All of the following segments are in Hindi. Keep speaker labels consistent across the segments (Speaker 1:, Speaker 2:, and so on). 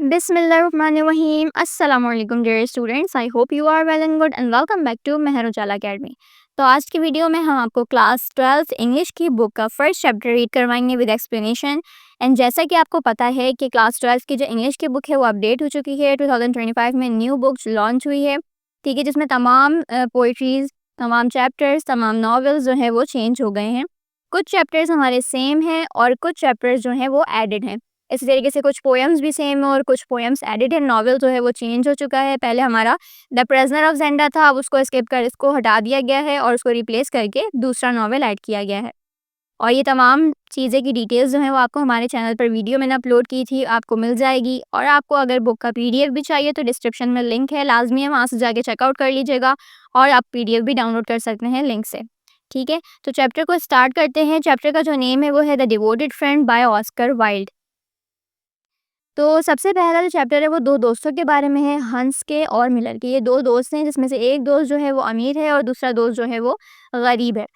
Speaker 1: बिस्मिल्लाहिर्रहमानिर्रहीम अस्सलाम वालेकुम dear students. I hope you are well and good and welcome back to Mehar Ujala Academy. तो आज की वीडियो में हम आपको क्लास 12 इंग्लिश की बुक का फर्स्ट चैप्टर रीड करवाएंगे विद एक्सप्लेनेशन। एंड जैसा कि आपको पता है कि क्लास 12 की जो इंग्लिश की बुक है वो अपडेट हो चुकी है। 2025 में न्यू बुक लॉन्च हुई है, ठीक है, जिसमें तमाम पोइट्रीज, तमाम चैप्टर्स, तमाम नॉवेल्स जो है वो चेंज हो गए हैं। कुछ चैप्टर्स हमारे सेम हैं और कुछ चैप्टर्स जो हैं वो एडिड हैं। इसी तरीके से कुछ पोएम्स भी सेम है और कुछ पोएम्स एडिड है। नॉवेल जो है वो चेंज हो चुका है। पहले हमारा द प्रिजनर ऑफ ज़ेंडा था, अब उसको स्किप कर इसको हटा दिया गया है और उसको रिप्लेस करके दूसरा नॉवेल ऐड किया गया है। और ये तमाम चीज़ें की डिटेल्स जो हैं वो आपको हमारे चैनल पर वीडियो मैंने अपलोड की थी, आपको मिल जाएगी। और आपको अगर बुक का पीडीएफ भी चाहिए तो डिस्क्रिप्शन में लिंक है, लाजमी है वहाँ से जाके चेकआउट कर लीजिएगा और आप पीडीएफ भी डाउनलोड कर सकते हैं लिंक से, ठीक है। तो चैप्टर को स्टार्ट करते हैं। चैप्टर का जो नेम है वो है the devoted friend by Oscar Wilde. तो सबसे पहला जो चैप्टर है वो दो दोस्तों के बारे में है, हंस के और मिलर के। ये दो दोस्त हैं जिसमें से एक दोस्त जो है वो अमीर है और दूसरा दोस्त जो है वो गरीब है।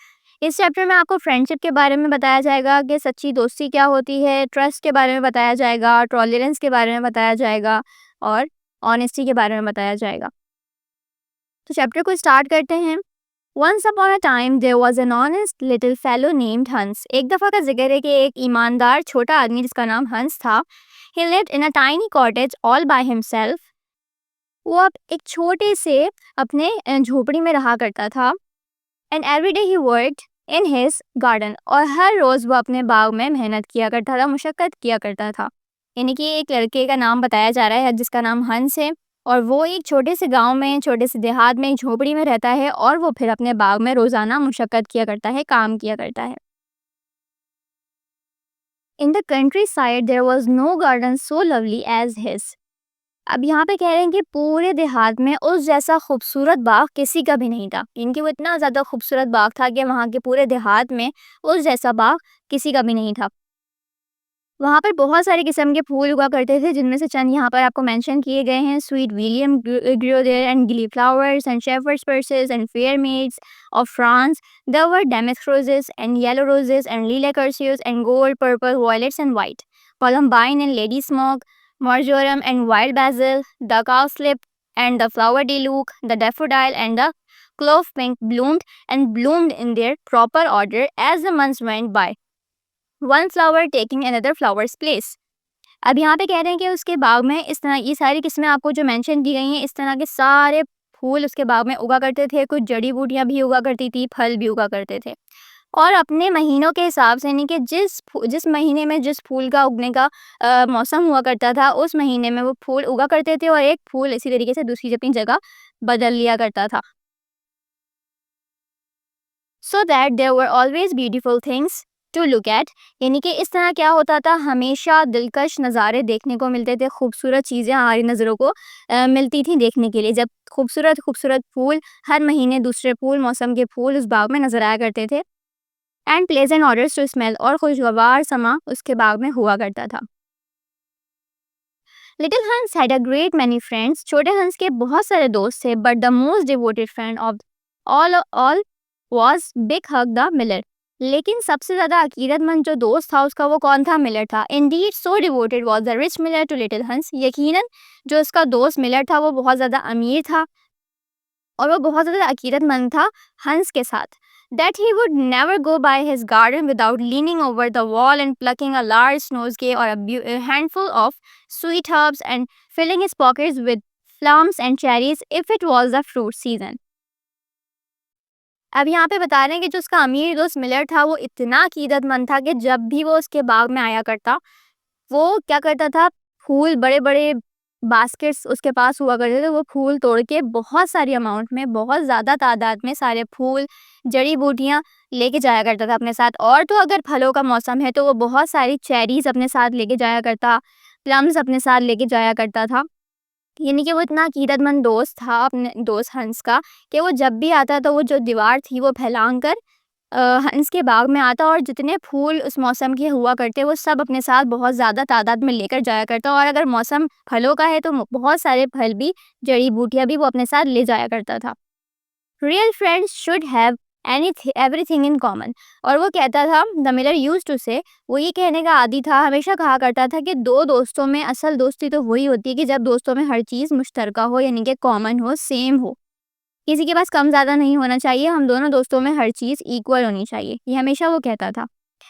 Speaker 1: इस चैप्टर में आपको फ्रेंडशिप के बारे में बताया जाएगा कि सच्ची दोस्ती क्या होती है, ट्रस्ट के बारे में बताया जाएगा, टॉलरेंस के बारे में बताया जाएगा और ऑनेस्टी के बारे में बताया जाएगा। तो चैप्टर को स्टार्ट करते हैं। Once upon a time there was an honest little fellow named हंस। एक दफ़ा का जिक्र है कि एक ईमानदार छोटा आदमी जिसका नाम हंस था। He lived in a tiny cottage all by himself। वो अब एक छोटे से अपने झोपड़ी में रहा करता था। And every day he worked in his garden। और हर रोज़ वो अपने बाग में मेहनत किया करता था, मुशक्क़त किया करता था। यानी कि एक लड़के का नाम बताया जा रहा है जिसका नाम हंस है और वो एक छोटे से गांव में, छोटे से देहात में, एक झोपड़ी में रहता है और वो फिर अपने बाग में रोज़ाना मुशक्क़त किया करता है, काम किया करता है। In the countryside there was no garden so lovely as his. अब यहाँ पे कह रहे हैं कि पूरे देहात में उस जैसा खूबसूरत बाग किसी का भी नहीं था। इनकी वो इतना ज़्यादा खूबसूरत बाग था कि वहाँ के पूरे देहात में उस जैसा बाग किसी का भी नहीं था। वहाँ पर बहुत सारे किस्म के फूल उगा करते थे, जिनमें से चंद यहाँ पर आपको मेंशन किए गए हैं। Sweet William grow there and gillyflowers and shepherd's purses and fair maids of France. There were damask roses and yellow roses and lilac ursus and gold, purple, violets and white, columbine and lady smoke, marjoram and wild basil, the cowslip and the flower de luc, the daffodil and the clove pink bloomed in their proper order as the months went by, one flower taking another flower's place। अब यहाँ पे कह रहे हैं कि उसके बाग में इस तरह ये सारी किस्में आपको जो मेंशन की गई हैं, इस तरह के सारे फूल उसके बाग में उगा करते थे। कुछ जड़ी बूटियाँ भी उगा करती थी, फल भी उगा करते थे। और अपने महीनों के हिसाब से, यानी कि जिस महीने में जिस फूल का उगने का मौसम हुआ करता था, उस महीने में वो फूल उगा करते थे और एक फूल इसी तरीके से दूसरी अपनी जगह बदल लिया करता था। So that there were always beautiful things to look at. यानी कि इस तरह क्या होता था, हमेशा दिलकश नज़ारे देखने को मिलते थे, खूबसूरत चीज़ें हमारी नज़रों को मिलती थी देखने के लिए। जब खूबसूरत खूबसूरत फूल हर महीने दूसरे फूल, मौसम के फूल उस बाग में नज़र आया करते थे। And pleasant odours to smell, और खुशगवार समा उसके बाग में हुआ करता था। लिटिल हंस had a great many friends. छोटे हंस के बहुत सारे दोस्त थे, but the most devoted friend of all was big hug the Miller. लेकिन सबसे ज्यादा अकीदतमंद जो दोस्त था उसका वो कौन था? मिलर था। Indeed so devoted was the rich miller to little Hans. यकीनन जो उसका दोस्त मिलर था वो बहुत ज्यादा अमीर था और वो बहुत ज़्यादा अकीदतमंद था हंस के साथ। That he would never go by his garden without leaning over the wall and plucking a large nosegay or a handful of sweet herbs and filling his pockets with plums and cherries if it was the fruit season। अब यहाँ पे बता रहे हैं कि जो उसका अमीर दोस्त मिलर था वो इतना अकीदतमंद था कि जब भी वो उसके बाग में आया करता, वो क्या करता था, फूल बड़े बड़े बास्केट्स उसके पास हुआ करते थे, वो फूल तोड़ के बहुत सारी अमाउंट में, बहुत ज़्यादा तादाद में सारे फूल, जड़ी बूटियाँ लेके जाया करता था अपने साथ। और तो अगर फलों का मौसम है तो वो बहुत सारी चेरीज़ अपने साथ लेके जाया करता, प्लम्स अपने साथ लेके जाया करता था। यानी कि वो इतना अकीदतमंद दोस्त था अपने दोस्त हंस का कि वो जब भी आता तो वो जो दीवार थी वो फैलांग कर हंस के बाग में आता और जितने फूल उस मौसम के हुआ करते वो सब अपने साथ बहुत ज़्यादा तादाद में लेकर जाया करता। और अगर मौसम फलों का है तो बहुत सारे फल भी, जड़ी बूटियाँ भी वो अपने साथ ले जाया करता था। Real friends should have everything in common. और वो कहता था, द मिलर यूज्ड टू से, वो ये कहने का आदी था, हमेशा कहा करता था कि दो दोस्तों में असल दोस्ती तो वही होती है कि जब दोस्तों में हर चीज़ मुश्तरका हो, यानी कि कॉमन हो, सेम हो। किसी के पास कम ज़्यादा नहीं होना चाहिए, हम दोनों दोस्तों में हर चीज़ इक्वल होनी चाहिए, ये हमेशा वो कहता था।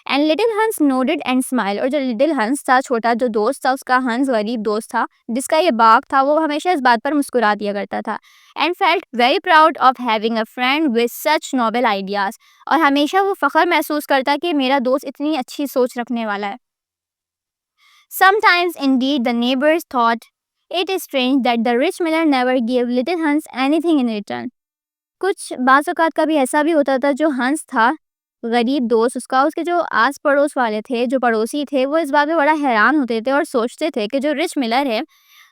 Speaker 1: एंड लिटिल हंस नोडेड एंड स्माइल, और जो लिटिल हंस था, छोटा जो दोस्त था उसका, हंस गरीब दोस्त था जिसका ये बाग था, वो हमेशा इस बात पर मुस्कुरा दिया करता था। And felt very proud of having a friend with such noble ideas, और हमेशा वो फ़ख्र महसूस करता कि मेरा दोस्त इतनी अच्छी सोच रखने वाला है। Sometimes indeed the neighbors thought it is strange that the rich miller never gave little Hans anything in return. कुछ बाज़ औक़ात कभी ऐसा भी होता था, जो हंस था, गरीब दोस्त उसका, उसके जो आस पड़ोस वाले थे, जो पड़ोसी थे, वो इस बात पे बड़ा हैरान होते थे और सोचते थे कि जो रिच मिलर है,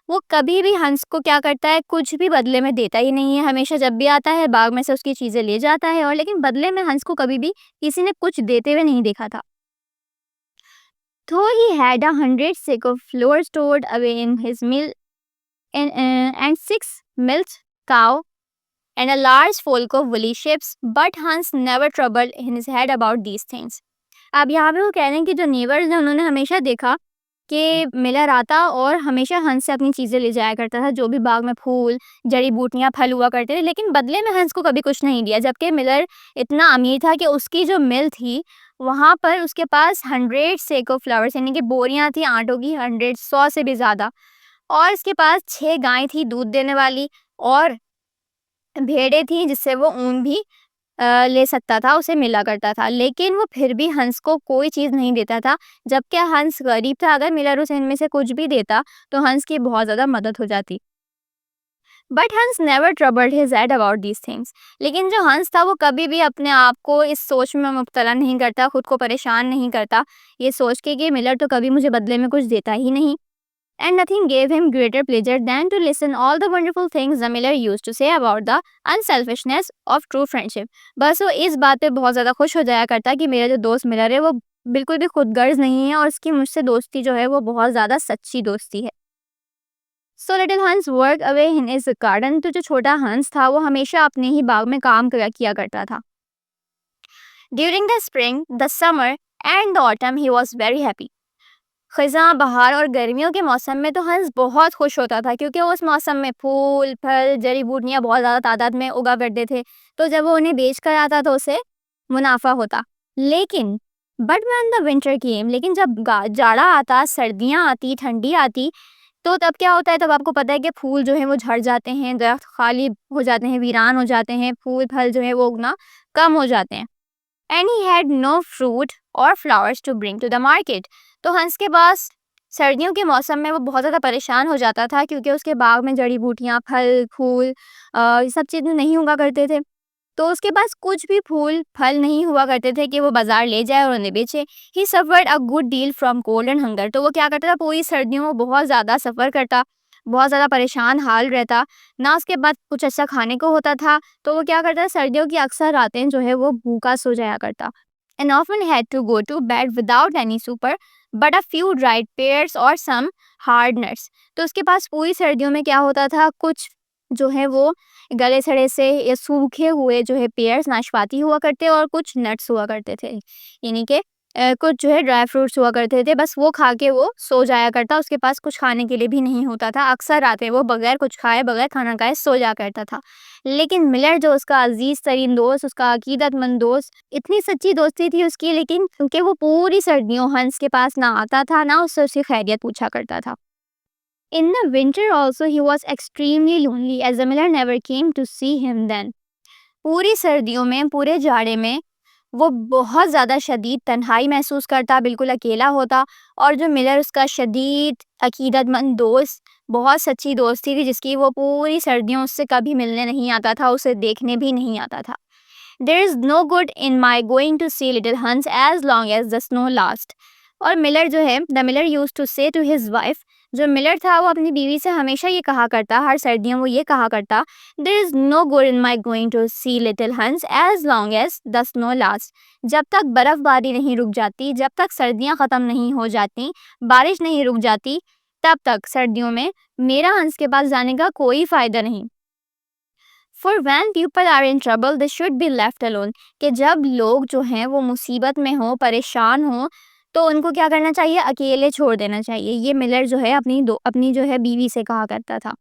Speaker 1: वो कभी भी हंस को क्या करता है, कुछ भी बदले में देता ही नहीं है। हमेशा जब भी आता है बाग में से उसकी चीज़ें ले जाता है, और लेकिन बदले में हंस को कभी भी किसी ने कुछ देते हुए नहीं देखा था। Though he had 100 sack of flour stored away in his mill, and 6 milch cow and a large flock of woolly sheep, but Hans never troubled his head about these things. अब यहाँ पे वो कह रहे हैं कि जो नेबर्स हैं उन्होंने हमेशा देखा कि मिलर आता और हमेशा हंस से अपनी चीज़ें ले जाया करता था, जो भी बाग में फूल, जड़ी बूटियाँ, फल हुआ करते थे, लेकिन बदले में हंस को कभी कुछ नहीं दिया। जबकि मिलर इतना अमीर था कि उसकी जो मिल थी, वहाँ पर उसके पास 100 सेक ऑफ फ्लावर्स, यानी कि बोरियाँ थी आटों की, 100 से भी ज़्यादा, और इसके पास 6 गाय थी दूध देने वाली, और भेड़ें थी जिससे वो ऊन भी ले सकता था, उसे मिला करता था। लेकिन वो फिर भी हंस को कोई चीज़ नहीं देता था, जबकि हंस गरीब था। अगर मिलर उसे इनमें से कुछ भी देता तो हंस की बहुत ज़्यादा मदद हो जाती। बट हंस never troubled his head about these things, लेकिन जो हंस था वो कभी भी अपने आप को इस सोच में मुब्तला नहीं करता, खुद को परेशान नहीं करता ये सोच के कि मिलर तो कभी मुझे बदले में कुछ देता ही नहीं। And nothing gave him greater pleasure than to listen all the wonderful things the miller used to say about the unselfishness of true friendship. बस वो इस बात पे बहुत ज़्यादा खुश हो जाया करता कि मेरा जो दोस्त मिलर है वो बिल्कुल भी खुदगर्ज नहीं है, और उसकी मुझसे दोस्ती जो है वो बहुत ज़्यादा सच्ची दोस्ती है। So little Hans worked away in his garden, तो जो छोटा हंस था वो हमेशा अपने ही बाग में काम किया करता था। During the spring, the summer and the autumn he was very happy. ख़ज़ां, बहार और गर्मियों के मौसम में तो हंस बहुत खुश होता था, क्योंकि उस मौसम में फूल, फल, जड़ी बूटियाँ बहुत ज़्यादा तादाद में उगा करते थे, तो जब वो उन्हें बेच कर आता तो उसे मुनाफा होता। लेकिन बट व्हेन द विंटर केम, लेकिन जब जाड़ा आता, सर्दियाँ आती, ठंडी आती, तो तब क्या होता है, तब आपको पता है कि फूल जो हैं वो झड़ जाते हैं, दरख्त खाली हो जाते हैं, वीरान हो जाते हैं, फूल फल जो है वो उगना कम हो जाते हैं। And he had no fruit और flowers to bring to the market, तो हंस के पास सर्दियों के मौसम में वो बहुत ज़्यादा परेशान हो जाता था, क्योंकि उसके बाग में जड़ी बूटियाँ, फल, फूल, ये सब चीज़ें नहीं उगा करते थे। तो उसके पास कुछ भी फूल फल नहीं हुआ करते थे कि वो बाजार ले जाए और उन्हें बेचे। ही suffered a good deal from cold and hunger, तो वो क्या करता था, पूरी सर्दियों में बहुत ज़्यादा सफ़र करता, बहुत ज़्यादा परेशान हाल रहता, ना उसके बाद कुछ अच्छा खाने को होता था। तो वो क्या करता, सर्दियों की अक्सर रातें जो है वो भूखा सो जाया करता। And often had to go to bed without any supper but a few dried pears और सम हार्ड नट्स, तो उसके पास पूरी सर्दियों में क्या होता था, कुछ जो है वो गले सड़े से या सूखे हुए जो है पेयर्स, नाशपाती हुआ करते, और कुछ नट्स हुआ करते थे, यानी कि कुछ जो है ड्राई फ्रूट्स हुआ करते थे, बस वो खा के वो सो जाया करता। उसके पास कुछ खाने के लिए भी नहीं होता था, अक्सर रातें वो बगैर कुछ खाए, बगैर खाना खाए सो जा करता था। लेकिन मिलर जो उसका अजीज़ तरीन दोस्त, उसका अकीदतमंद दोस्त, इतनी सच्ची दोस्ती थी उसकी, लेकिन क्योंकि वो पूरी सर्दियों हंस के पास ना आता था, ना उससे उसकी खैरियत पूछा करता था। In the winter also he was extremely lonely as the miller never came to see him then. पूरी सर्दियों में, पूरे जाड़े में वो बहुत ज़्यादा शदीद तन्हाई महसूस करता, बिल्कुल अकेला होता, और जो मिलर उसका शदीद अकीदतमंद दोस्त, बहुत सच्ची दोस्ती थी जिसकी, वो पूरी सर्दियों उससे कभी मिलने नहीं आता था, उसे देखने भी नहीं आता था। There is no good in my going to see little Hans as long as the snow lasts. और मिलर जो है, द मिलर यूज्ड टू से टू हिज वाइफ, जो मिलर था वो अपनी बीवी से हमेशा ये कहा करता, हर सर्दियों वो ये कहा करता, there is no good in my going to see little Hans as long as the snow last. जब तक बर्फ़बारी नहीं रुक जाती, जब तक सर्दियाँ ख़त्म नहीं हो जाती, बारिश नहीं रुक जाती, तब तक सर्दियों में मेरा हंस के पास जाने का कोई फ़ायदा नहीं। For when people are in trouble they should be left alone, कि जब लोग जो हैं वो मुसीबत में हो, परेशान हो, तो उनको क्या करना चाहिए, अकेले छोड़ देना चाहिए। ये मिलर जो है अपनी जो है बीवी से कहा करता था।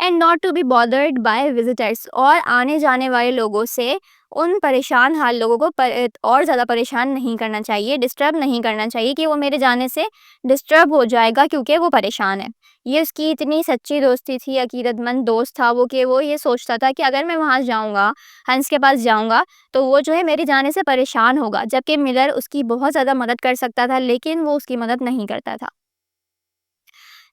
Speaker 1: And not to be bothered by visitors, और आने जाने वाले लोगों से उन परेशान हाल लोगों को और ज़्यादा परेशान नहीं करना चाहिए, डिस्टर्ब नहीं करना चाहिए कि वो मेरे जाने से डिस्टर्ब हो जाएगा क्योंकि वो परेशान है। ये उसकी इतनी सच्ची दोस्ती थी, अकीदतमंद दोस्त था वो, कि वो ये सोचता था कि अगर मैं वहाँ जाऊँगा, हंस के पास जाऊँगा, तो वो जो है मेरे जाने से परेशान होगा, जबकि मिलर उसकी बहुत ज़्यादा मदद कर सकता था, लेकिन वो उसकी मदद नहीं करता था।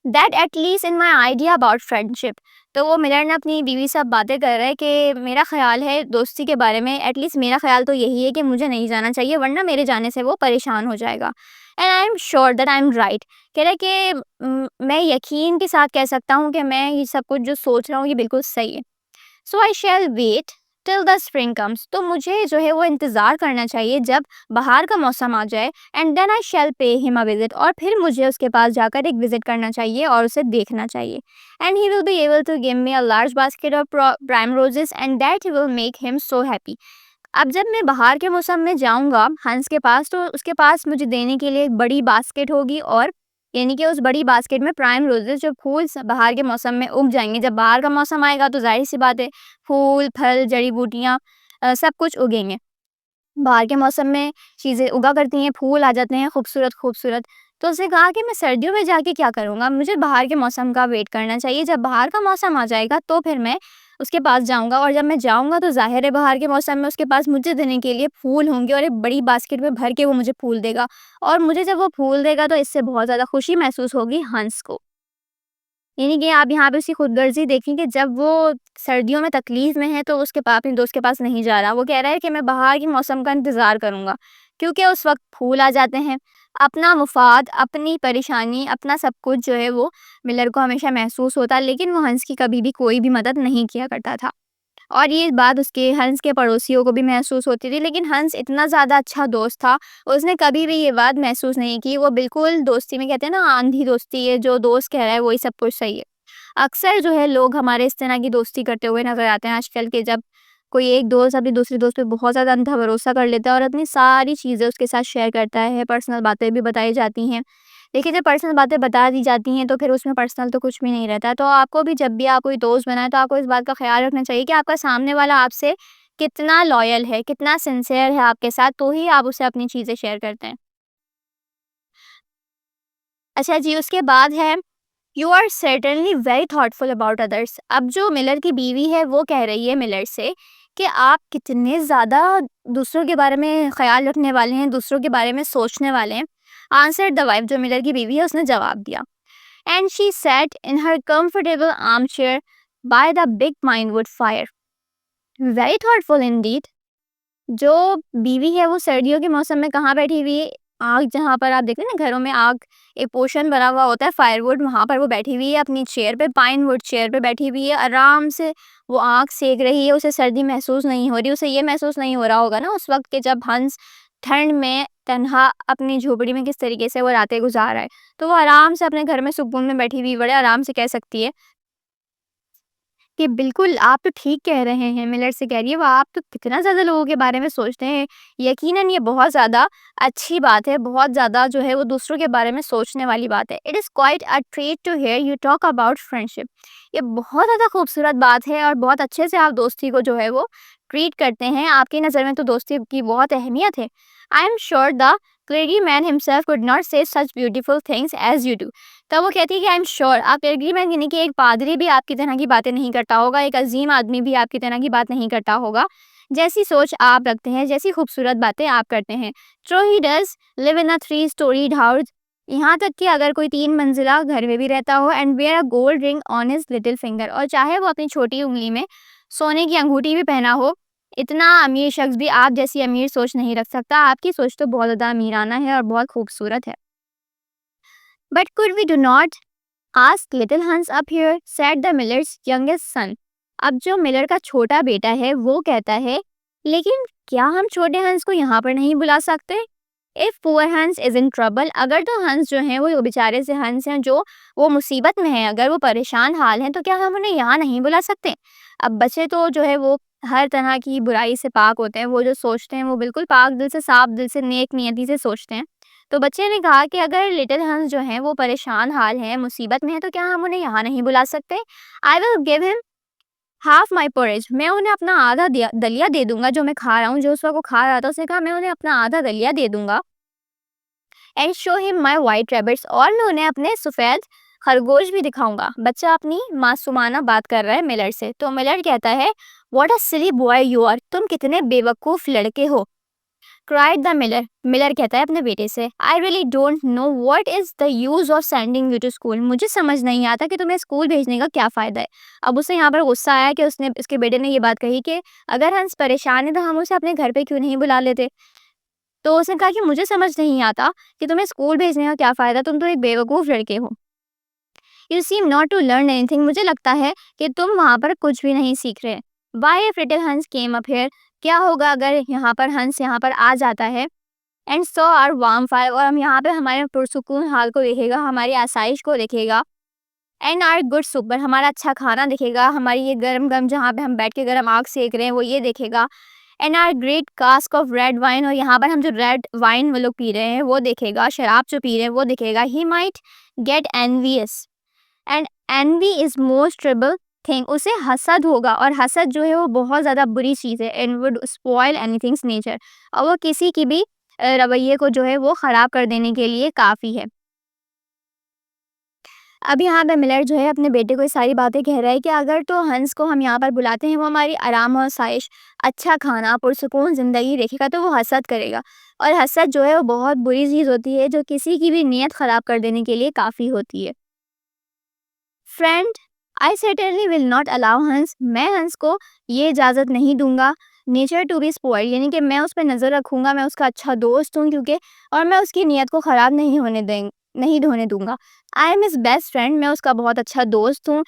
Speaker 1: That at least in my idea about friendship, तो वो मिलर ने अपनी बीवी से अब बातें कर रहा है कि मेरा ख्याल है दोस्ती के बारे में, एटलीस्ट मेरा ख्याल तो यही है कि मुझे नहीं जाना चाहिए, वरना मेरे जाने से वो परेशान हो जाएगा। And I am sure that I M right, कह रहा है कि मैं यकीन के साथ कह सकता हूँ कि मैं ये सब कुछ जो सोच रहा हूँ ये बिल्कुल सही है। So I shall wait till the spring comes, तो मुझे जो है वो इंतज़ार करना चाहिए जब बाहर का मौसम आ जाए। And then I shell pay him a visit, और फिर मुझे उसके पास जाकर एक विजिट करना चाहिए और उसे देखना चाहिए। And he will be able to give me a large basket of primroses and that will make him so happy. अब जब मैं बाहर के मौसम में जाऊँगा हंस के पास, तो उसके पास मुझे देने के लिए एक बड़ी बास्केट होगी, और यानी कि उस बड़ी बास्केट में प्राइम रोज़ेज़, जो फूल बाहर के मौसम में उग जाएँगे। जब बाहर का मौसम आएगा तो ज़ाहिर-सी बात है, फूल, फल, जड़ी-बूटियाँ सब कुछ उगेंगे। बाहर के मौसम में चीज़ें उगा करती हैं, फूल आ जाते हैं खूबसूरत-खूबसूरत। तो उसने कहा कि मैं सर्दियों में जाके क्या करूँगा? मुझे बाहर के मौसम का वेट करना चाहिए। जब बाहर का मौसम आ जाएगा तो फिर मैं उसके पास जाऊँगा, और जब मैं जाऊँगा तो ज़ाहिर है बाहर के मौसम में उसके पास मुझे देने के लिए फूल होंगे, और एक बड़ी बास्केट में भर के वो मुझे फूल देगा। और मुझे जब वो फूल देगा तो इससे बहुत ज़्यादा खुशी महसूस होगी हंस को। यानी कि आप यहाँ पे उसकी खुदगर्ज़ी देखें कि जब वो सर्दियों में तकलीफ़ में है तो उसके अपने दोस्त के पास नहीं जा रहा। वो कह रहा है कि मैं बाहर के मौसम का इंतज़ार करूँगा, क्योंकि उस वक़्त फूल आ जाते हैं। अपना मुफ़ाद, अपनी परेशानी, अपना सब कुछ जो है वो मिलर को हमेशा महसूस होता, लेकिन वो हंस की कभी भी कोई भी मदद नहीं किया करता था। और ये बात उसके हंस के पड़ोसियों को भी महसूस होती थी, लेकिन हंस इतना ज़्यादा अच्छा दोस्त था, उसने कभी भी ये बात महसूस नहीं की। वो बिल्कुल दोस्ती में कहते हैं ना, आंधी दोस्ती है, जो दोस्त कह रहा है वही सब कुछ सही है। अक्सर जो है लोग हमारे इस तरह की दोस्ती करते हुए नज़र आते हैं आजकल के, जब कोई एक दोस्त अपने दूसरे दोस्त पे बहुत ज़्यादा अंधा भरोसा कर लेता है और अपनी सारी चीज़ें उसके साथ शेयर करता है, पर्सनल बातें भी बताई जाती हैं। देखिए, जब पर्सनल बातें बता दी जाती हैं तो फिर उसमें पर्सनल तो कुछ भी नहीं रहता। तो आपको भी जब भी आप कोई दोस्त बनाएँ तो आपको इस बात का ख़्याल रखना चाहिए कि आपका सामने वाला आपसे कितना लॉयल है, कितना सिंसियर है आपके साथ, तो ही आप उसे अपनी चीज़ें शेयर करते हैं। अच्छा जी, उसके बाद है you are certainly very thoughtful about others. अब जो मिलर की बीवी है वो कह रही है मिलर से कि आप कितने ज़्यादा दूसरों के बारे में ख्याल रखने वाले हैं, दूसरों के बारे में सोचने वाले हैं। आंसर द वाइफ, जो मिलर की बीवी है, उसने जवाब दिया। And she sat in her comfortable arm chair by the big Pinewood fire, very thoughtful Indeed. जो बीवी है वो सर्दियों के मौसम में कहाँ बैठी हुई है? आग, जहाँ पर आप देखते हैं ना घरों में आग, एक पोर्शन बना हुआ होता है फायरवुड, वहाँ पर वो बैठी हुई है अपनी चेयर पे, पाइन वुड चेयर पे बैठी हुई है, आराम से वो आग सेक रही है। उसे सर्दी महसूस नहीं हो रही, उसे ये महसूस नहीं हो रहा होगा ना उस वक्त के जब हंस ठंड में तन्हा अपनी झोपड़ी में किस तरीके से वो रातें गुजार रहा है। तो वो आराम से अपने घर में सुकून में बैठी हुई बड़े आराम से कह सकती है कि बिल्कुल, आप तो ठीक कह रहे हैं, मिलर से कह रही है, वो आप तो कितना ज़्यादा लोगों के बारे में सोचते हैं। यकीनन ये बहुत ज़्यादा अच्छी बात है, बहुत ज़्यादा जो है वो दूसरों के बारे में सोचने वाली बात है। It is quite a treat to hear you talk about friendship. ये बहुत ज़्यादा खूबसूरत बात है, और बहुत अच्छे से आप दोस्ती को जो है वो ट्रीट करते हैं। आपकी नज़र में तो दोस्ती की बहुत अहमियत है। I am sure the clergyman himself could not say such beautiful things as you do. तब वो कहती है कि आई एम श्योर, आप एग्री में, यानी कि एक पादरी भी आपकी तरह की बातें नहीं करता होगा, एक अजीम आदमी भी आपकी तरह की बात नहीं करता होगा। जैसी सोच आप रखते हैं, जैसी खूबसूरत बातें आप करते हैं। True he does live in a 3 storeyed house, यहाँ तक कि अगर कोई 3 मंजिला घर में भी रहता हो, and wear a gold ring on his little finger, और चाहे वो अपनी छोटी उंगली में सोने की अंगूठी भी पहना हो, इतना अमीर शख्स भी आप जैसी अमीर सोच नहीं रख सकता। आपकी सोच तो बहुत ज़्यादा अमीराना है और बहुत खूबसूरत है। But could we do not ask little Hans up here, said the miller's youngest son. अब जो मिलर का छोटा बेटा है वो कहता है, लेकिन क्या हम छोटे हंस को यहाँ पर नहीं बुला सकते? इफ पुअर हंस इज इन ट्रबल, अगर तो हंस जो हैं वो बेचारे से हंस हैं जो वो मुसीबत में हैं, अगर वो परेशान हाल हैं, तो क्या हम उन्हें यहाँ नहीं बुला सकते? अब बच्चे तो जो है वो हर तरह की बुराई से पाक होते हैं, वो जो सोचते हैं वो बिल्कुल पाक दिल से, साफ दिल से, नेक नियति से सोचते हैं। तो बच्चे ने कहा कि अगर लिटिल हंस जो हैं वो परेशान हाल हैं, मुसीबत में हैं, तो क्या हम उन्हें यहाँ नहीं बुला सकते? आई will give him half my porridge, मैं उन्हें अपना आधा दलिया दे दूंगा जो मैं खा रहा हूँ। जो उस वक्त वो खा रहा था उसने कहा मैं उन्हें अपना आधा दलिया दे दूंगा। And show him my white rabbits, और मैं उन्हें अपने सफ़ेद खरगोश भी दिखाऊंगा। बच्चा अपनी मासूमाना बात कर रहा है मिलर से, तो मिलर कहता है what a silly boy you are, तुम कितने बेवकूफ़ लड़के हो। क्राइड द मिलर, मिलर कहता है अपने बेटे से I really don't know what is the use of sending you to school, मुझे समझ नहीं आता कि तुम्हें स्कूल भेजने का क्या फ़ायदा है। अब उसे यहाँ पर गुस्सा आया कि उसने उसके बेटे ने ये बात कही कि अगर हंस परेशान है तो हम उसे अपने घर पे क्यों नहीं बुला लेते। तो उसने कहा कि मुझे समझ नहीं आता कि तुम्हें स्कूल भेजने का क्या फ़ायदा, तुम तो एक बेवकूफ़ लड़के हो। You seem not to learn anything, मुझे लगता है कि तुम वहाँ पर कुछ भी नहीं सीख रहे। वाई इफ लिटिल हंस केम अप हियर, क्या होगा अगर यहाँ पर हंस यहाँ पर आ जाता है। And so are warm fire, और हम यहाँ पे हमारे पुरसुकून हाल को देखेगा, हमारी आसाइश को देखेगा। एंड आर गुड सुपर, हमारा अच्छा खाना देखेगा, हमारी ये गरम गरम जहाँ पे हम बैठ के गरम आग सेक रहे हैं वो ये देखेगा। And are great cask of red wine, और यहाँ पर हम जो रेड वाइन वो लोग पी रहे हैं वो देखेगा, शराब जो पी रहे हैं वो देखेगा। He might get envious, and envy is most trouble thing, उसे हसद होगा, और हसद जो है वो बहुत ज़्यादा बुरी चीज़ है। एंड वुड स्पॉइल एनीथिंग्स नेचर, और वो किसी की भी रवैये को जो है वो ख़राब कर देने के लिए काफ़ी है। अब यहाँ पे मिलर जो है अपने बेटे को ये सारी बातें कह रहा है कि अगर तो हंस को हम यहाँ पर बुलाते हैं, वो हमारी आराम और आसाइश, अच्छा खाना, पुरसुकून ज़िंदगी देखेगा तो वो हसद करेगा, और हसद जो है वो बहुत बुरी चीज़ होती है जो किसी की भी नीयत ख़राब कर देने के लिए काफ़ी होती है। Friend, I certainly will not allow हंस, मैं हंस को ये इजाज़त नहीं दूंगा नेचर टू बी स्पॉइल्ड, यानी कि मैं उस पर नज़र रखूंगा, मैं उसका अच्छा दोस्त हूँ क्योंकि, और मैं उसकी नीयत को ख़राब नहीं होने दूंगा। I am his best friend, मैं उसका बहुत अच्छा दोस्त हूँ।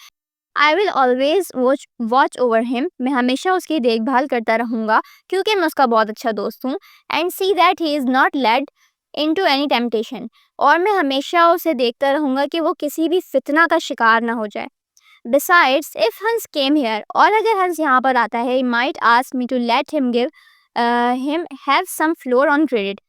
Speaker 1: I will always watch watch over him, मैं हमेशा उसकी देखभाल करता रहूँगा क्योंकि मैं उसका बहुत अच्छा दोस्त हूँ। And see that he is not led into any temptation, और मैं हमेशा उसे देखता रहूँगा कि वो किसी भी फितना का शिकार ना हो जाए। बिसाइड्स इफ हंस केम हियर, और अगर हंस यहाँ पर आता है, might ask me to let him give him have some flour on credit,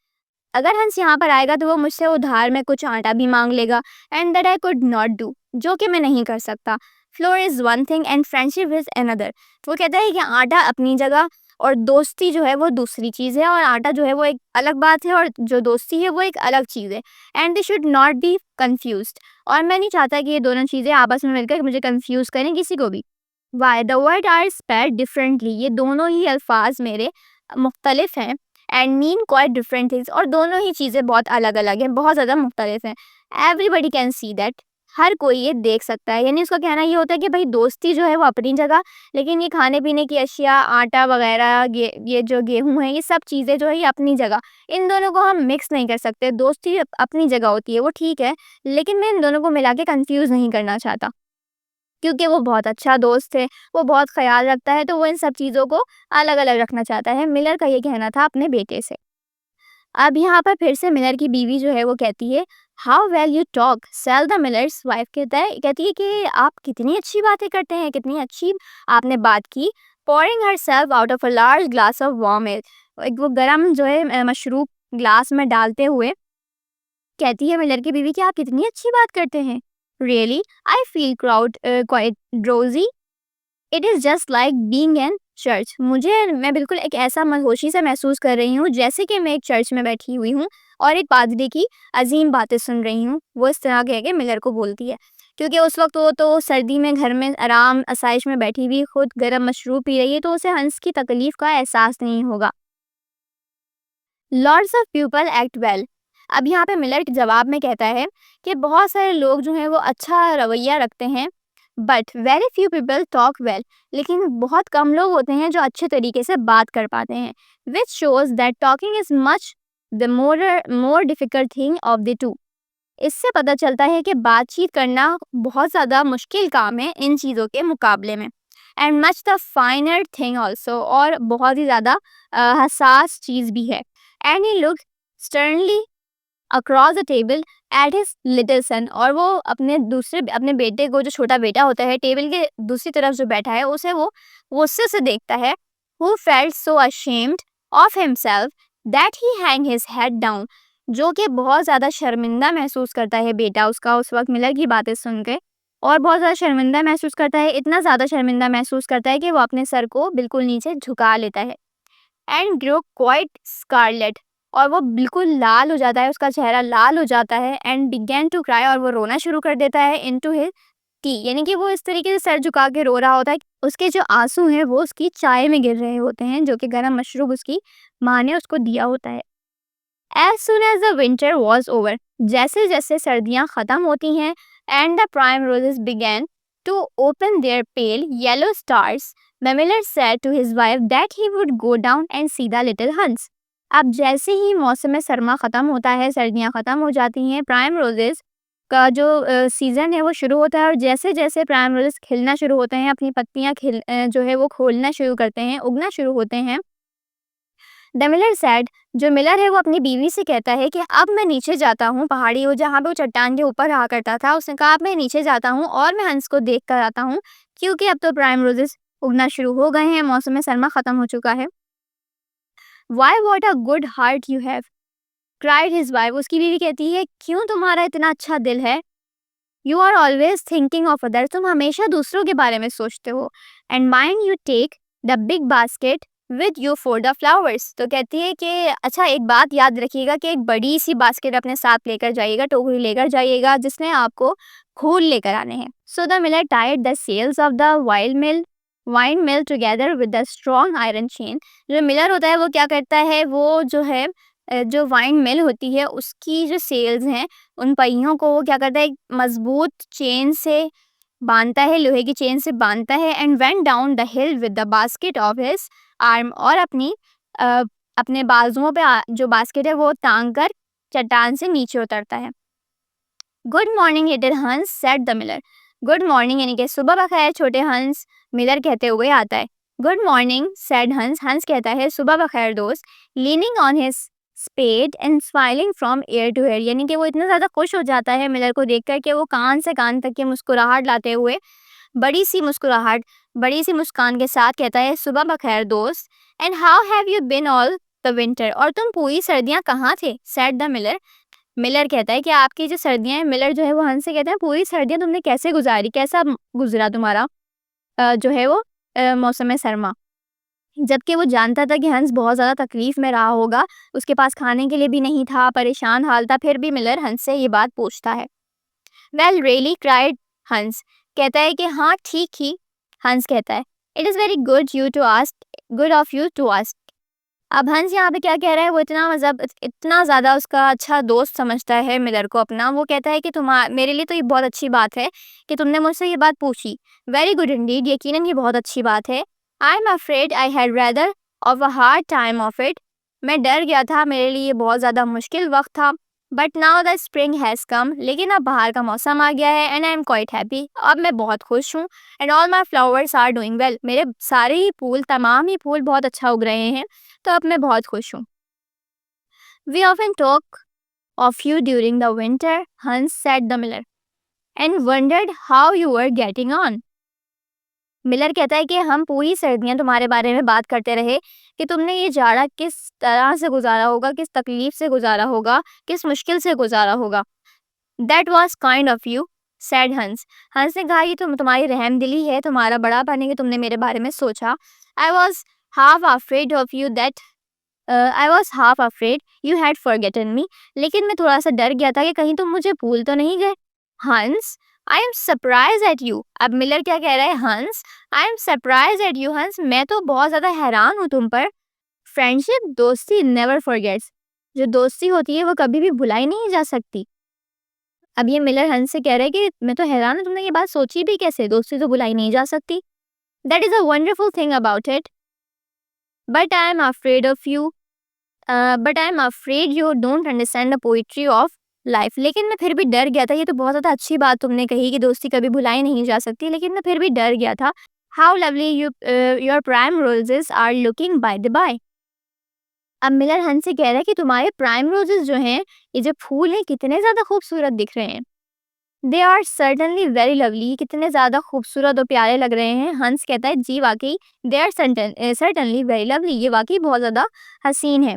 Speaker 1: अगर हंस यहाँ पर आएगा तो वो मुझसे उधार में कुछ आटा भी मांग लेगा। And that I could not do, जो कि मैं नहीं कर सकता। Floor is one thing and friendship is another, वो कहता है कि आटा अपनी जगह और दोस्ती जो है वो दूसरी चीज़ है, और आटा जो है वो एक अलग बात है, और जो दोस्ती है वो एक अलग चीज़ है। And they should not be confused, और मैं नहीं चाहता कि ये दोनों चीज़ें आपस में मिलकर मुझे कन्फ्यूज़ करें किसी को भी। Why the words are spelled differently, ये दोनों ही अल्फाज मेरे मुख्तलिफ हैं। And mean quite different things, और दोनों ही चीज़ें बहुत अलग अलग हैं, बहुत ज़्यादा मुख्तलिफ हैं। एवरीबडी कैन सी दैट, हर कोई ये देख सकता है। यानी उसका कहना ये होता है कि भाई दोस्ती जो है वो अपनी जगह, लेकिन ये खाने पीने की अशिया, आटा वगैरह, ये जो गेहूँ है, ये सब चीज़ें जो है ये अपनी जगह, इन दोनों को हम मिक्स नहीं कर सकते। दोस्ती अपनी जगह होती है वो ठीक है, लेकिन मैं इन दोनों को मिला के कन्फ्यूज़ नहीं करना चाहता क्योंकि वो बहुत अच्छा दोस्त है, वो बहुत ख़याल रखता है, तो वो इन सब चीज़ों को अलग-अलग रखना चाहता है। मिलर का ये कहना था अपने बेटे से। अब यहाँ पर फिर से मिलर की बीवी जो है वो कहती है how well you talk, said the miller's wife कहती है कि आप कितनी अच्छी बातें करते हैं, कितनी अच्छी आपने बात की। Pouring her self out of a large glass of warm air, एक वो गर्म जो है मशरूब ग्लास में डालते हुए कहती है मिलर की बीवी कि आप कितनी अच्छी बात करते हैं। Really I feel crowd quite drowsy, it is just like being in church, मैं बिल्कुल एक ऐसा मदहोशी सा महसूस कर रही हूँ जैसे कि मैं एक चर्च में बैठी हुई हूँ और एक पादरी की अजीम बातें सुन रही हूँ। वो इस तरह कह के मिलर को बोलती है क्योंकि उस वक्त वो तो सर्दी में घर में आराम आसाइश में बैठी हुई खुद गर्म मशरूब पी रही है, तो उसे हंस की तकलीफ का एहसास नहीं होगा। Lots of people act well, अब यहाँ पे मिलर के जवाब में कहता है कि बहुत सारे लोग जो हैं वो अच्छा रवैया रखते हैं, but very few people talk well, लेकिन बहुत कम लोग होते हैं जो अच्छे तरीके से बात कर पाते हैं। Which shows that talking is much the more difficult thing of the two, इससे पता चलता है कि बातचीत करना बहुत ज़्यादा मुश्किल काम है इन चीज़ों के मुकाबले में। And much the फाइनर thing also, और बहुत ही ज़्यादा हसास चीज़ भी है। And he look sternly across the table at his little son, और वो अपने बेटे को, जो छोटा बेटा होता है, टेबल के दूसरी तरफ जो बैठा है उसे वो गुस्से से देखता है. Who felt so ashamed of himself that he hang his head down, जो कि बहुत ज़्यादा शर्मिंदा महसूस करता है बेटा उसका उस वक्त मिलर की बातें सुन के, और बहुत ज़्यादा शर्मिंदा महसूस करता है, इतना ज़्यादा शर्मिंदा महसूस करता है कि वो अपने सर को बिल्कुल नीचे झुका लेता है. एंड ग्रो क्वाइट स्कारलेट, और वो बिल्कुल लाल हो जाता है, उसका चेहरा लाल हो जाता है. एंड बिगेन टू क्राई, और वो रोना शुरू कर देता है. इनटू हिज टी, यानी कि वो इस तरीके से सर झुका के रो रहा होता है, उसके जो आंसू हैं वो उसकी चाय में गिर रहे होते हैं, जो कि गर्म मशरूब उसकी माँ ने उसको दिया होता है. As soon as the winter was over, जैसे जैसे सर्दियाँ ख़त्म होती हैं, and the primroses began to open their pale yellow stars, the miller said to his wife that he would go down and see the little Hans. अब जैसे ही मौसम सरमा ख़त्म होता है, सर्दियाँ ख़त्म हो जाती हैं, प्राइम रोजेस का जो सीज़न है वो शुरू होता है, और जैसे जैसे प्राइम रोजेस खिलना शुरू होते हैं, अपनी पत्तियाँ जो है वो खोलना शुरू करते हैं, उगना शुरू होते हैं. द मिलर सैड, जो मिलर है वो अपनी बीवी से कहता है कि अब मैं नीचे जाता हूँ, पहाड़ी जहाँ पे वो चट्टान के ऊपर रहा करता था, उसने कहा अब मैं नीचे जाता हूँ और मैं हंस को देख कर आता हूँ, क्योंकि अब तो प्राइम रोजेस उगना शुरू हो गए हैं, मौसम सरमा ख़त्म हो चुका है. Why what a good heart you have, cried his wife, उसकी बीवी कहती है क्यों तुम्हारा इतना अच्छा दिल है. You are always thinking of other, तुम हमेशा दूसरों के बारे में सोचते हो. And mind you take the big basket with you for the flowers, तो कहती है कि अच्छा एक बात याद रखिएगा कि एक बड़ी सी बास्केट अपने साथ लेकर जाइएगा, टोकरी लेकर जाइएगा, जिसमें आपको फूल लेकर आने हैं. So the miller tied the sails of the windmill together with the strong iron chain. जो मिलर होता है वो क्या करता है, वो जो है जो वाइन मिल होती है उसकी जो सेल्स हैं, उन पहियों को वो क्या करता है, एक मजबूत चेन से बांधता है, लोहे की चेन से बांधता है. And went down the hill with the basket of his arm, और अपने बाजुओं पे जो बास्केट है वो टांग कर चट्टान से नीचे उतरता है. गुड मॉर्निंग लिटिल हंस said the Miller, good morning यानी कि सुबह बखैर छोटे हंस, मिलर कहते हुए आता है. गुड मॉर्निंग सेड हंस, हंस कहता है सुबह बखैर दोस्त. Leaning on his spade and smiling from ear to ear, यानी कि वो इतना ज़्यादा खुश हो जाता है मिलर को देखकर कि वो कान से कान तक की मुस्कुराहट लाते हुए, बड़ी सी मुस्कान के साथ कहता है सुबह बखैर दोस्त. And how have you been all the winter, और तुम पूरी सर्दियाँ कहाँ थे. सेड द मिलर, मिलर कहता है कि आपकी जो सर्दियाँ हैं, मिलर जो है वो हंस से कहता है पूरी सर्दियाँ तुमने कैसे गुजारी, कैसा गुजरा तुम्हारा जो है वो मौसम सरमा. जबकि वो जानता था कि हंस बहुत ज़्यादा तकलीफ में रहा होगा, उसके पास खाने के लिए भी नहीं था, परेशान हाल था, फिर भी मिलर हंस से ये बात पूछता है. वेल रियली क्राइड हंस, कहता है कि हाँ ठीक ही. हंस कहता है it is very good of you to ask. अब हंस यहाँ पे क्या कह रहा है, वो इतना ज़्यादा उसका अच्छा दोस्त समझता है मिलर को अपना. वो कहता है कि मेरे लिए तो ये बहुत अच्छी बात है कि तुमने मुझसे ये बात पूछी. वेरी गुड इंडीड, यकीनन ये बहुत अच्छी बात है. I am afraid I had rather of a hard time of it, मैं डर गया था, मेरे लिए बहुत ज़्यादा मुश्किल वक्त था. But now the spring has come, लेकिन अब बाहर का मौसम आ गया है. And I am quite happy, अब मैं बहुत खुश हूँ. And all my flowers are doing well, मेरे सारे ही फूल, तमाम ही फूल बहुत अच्छा उग रहे हैं, तो अब मैं बहुत खुश हूँ. We often talk of you during the winter, Hans said the miller, and wondered how you were getting on. Miller कहता है कि हम पूरी सर्दियाँ तुम्हारे बारे में बात करते रहे कि तुमने ये जाड़ा किस तरह से गुजारा होगा, किस तकलीफ से गुजारा होगा, किस मुश्किल से गुजारा होगा. That was kind of you sad Hans, हंस ने कहा ये तुम्हारी रहमदिली है, तुम्हारा बड़ापन है कि तुमने मेरे बारे में सोचा. I was half afraid of you that I was half afraid you had forgotten me, लेकिन मैं थोड़ा सा डर गया था कि कहीं तुम मुझे भूल तो नहीं गए. हंस I am surprise eight you, अब मिलर क्या कह रहा है, Hans I am surprise eight you, हंस मैं तो बहुत ज़्यादा हैरान हूँ तुम पर. फ्रेंडशिप, दोस्ती नेवर फॉरगेट्स, जो दोस्ती होती है वो कभी भी भुलाई नहीं जा सकती. अब ये मिलर हंस से कह रहा है कि मैं तो हैरान हूँ, तुमने ये बात सोची भी कैसे, दोस्ती तो भुलाई नहीं जा सकती. That is a wonderful thing about it, but I am afraid of you but I am afraid you don't understand the poetry of life, लेकिन मैं फिर भी डर गया था. ये तो बहुत ज़्यादा अच्छी बात तुमने कही कि दोस्ती कभी भुलाई नहीं जा सकती, लेकिन मैं फिर भी डर गया था. How lovely your primroses are looking by the by, अब मिलर हंस से कह रहा है कि तुम्हारे प्राइम रोजेस जो हैं, ये जो फूल हैं कितने ज़्यादा खूबसूरत दिख रहे हैं। They are certainly very lovely, कितने ज़्यादा खूबसूरत और प्यारे लग रहे हैं। हंस कहता है जी वाकई, they are certainly very lovely, ये वाकई बहुत ज़्यादा हसीन है।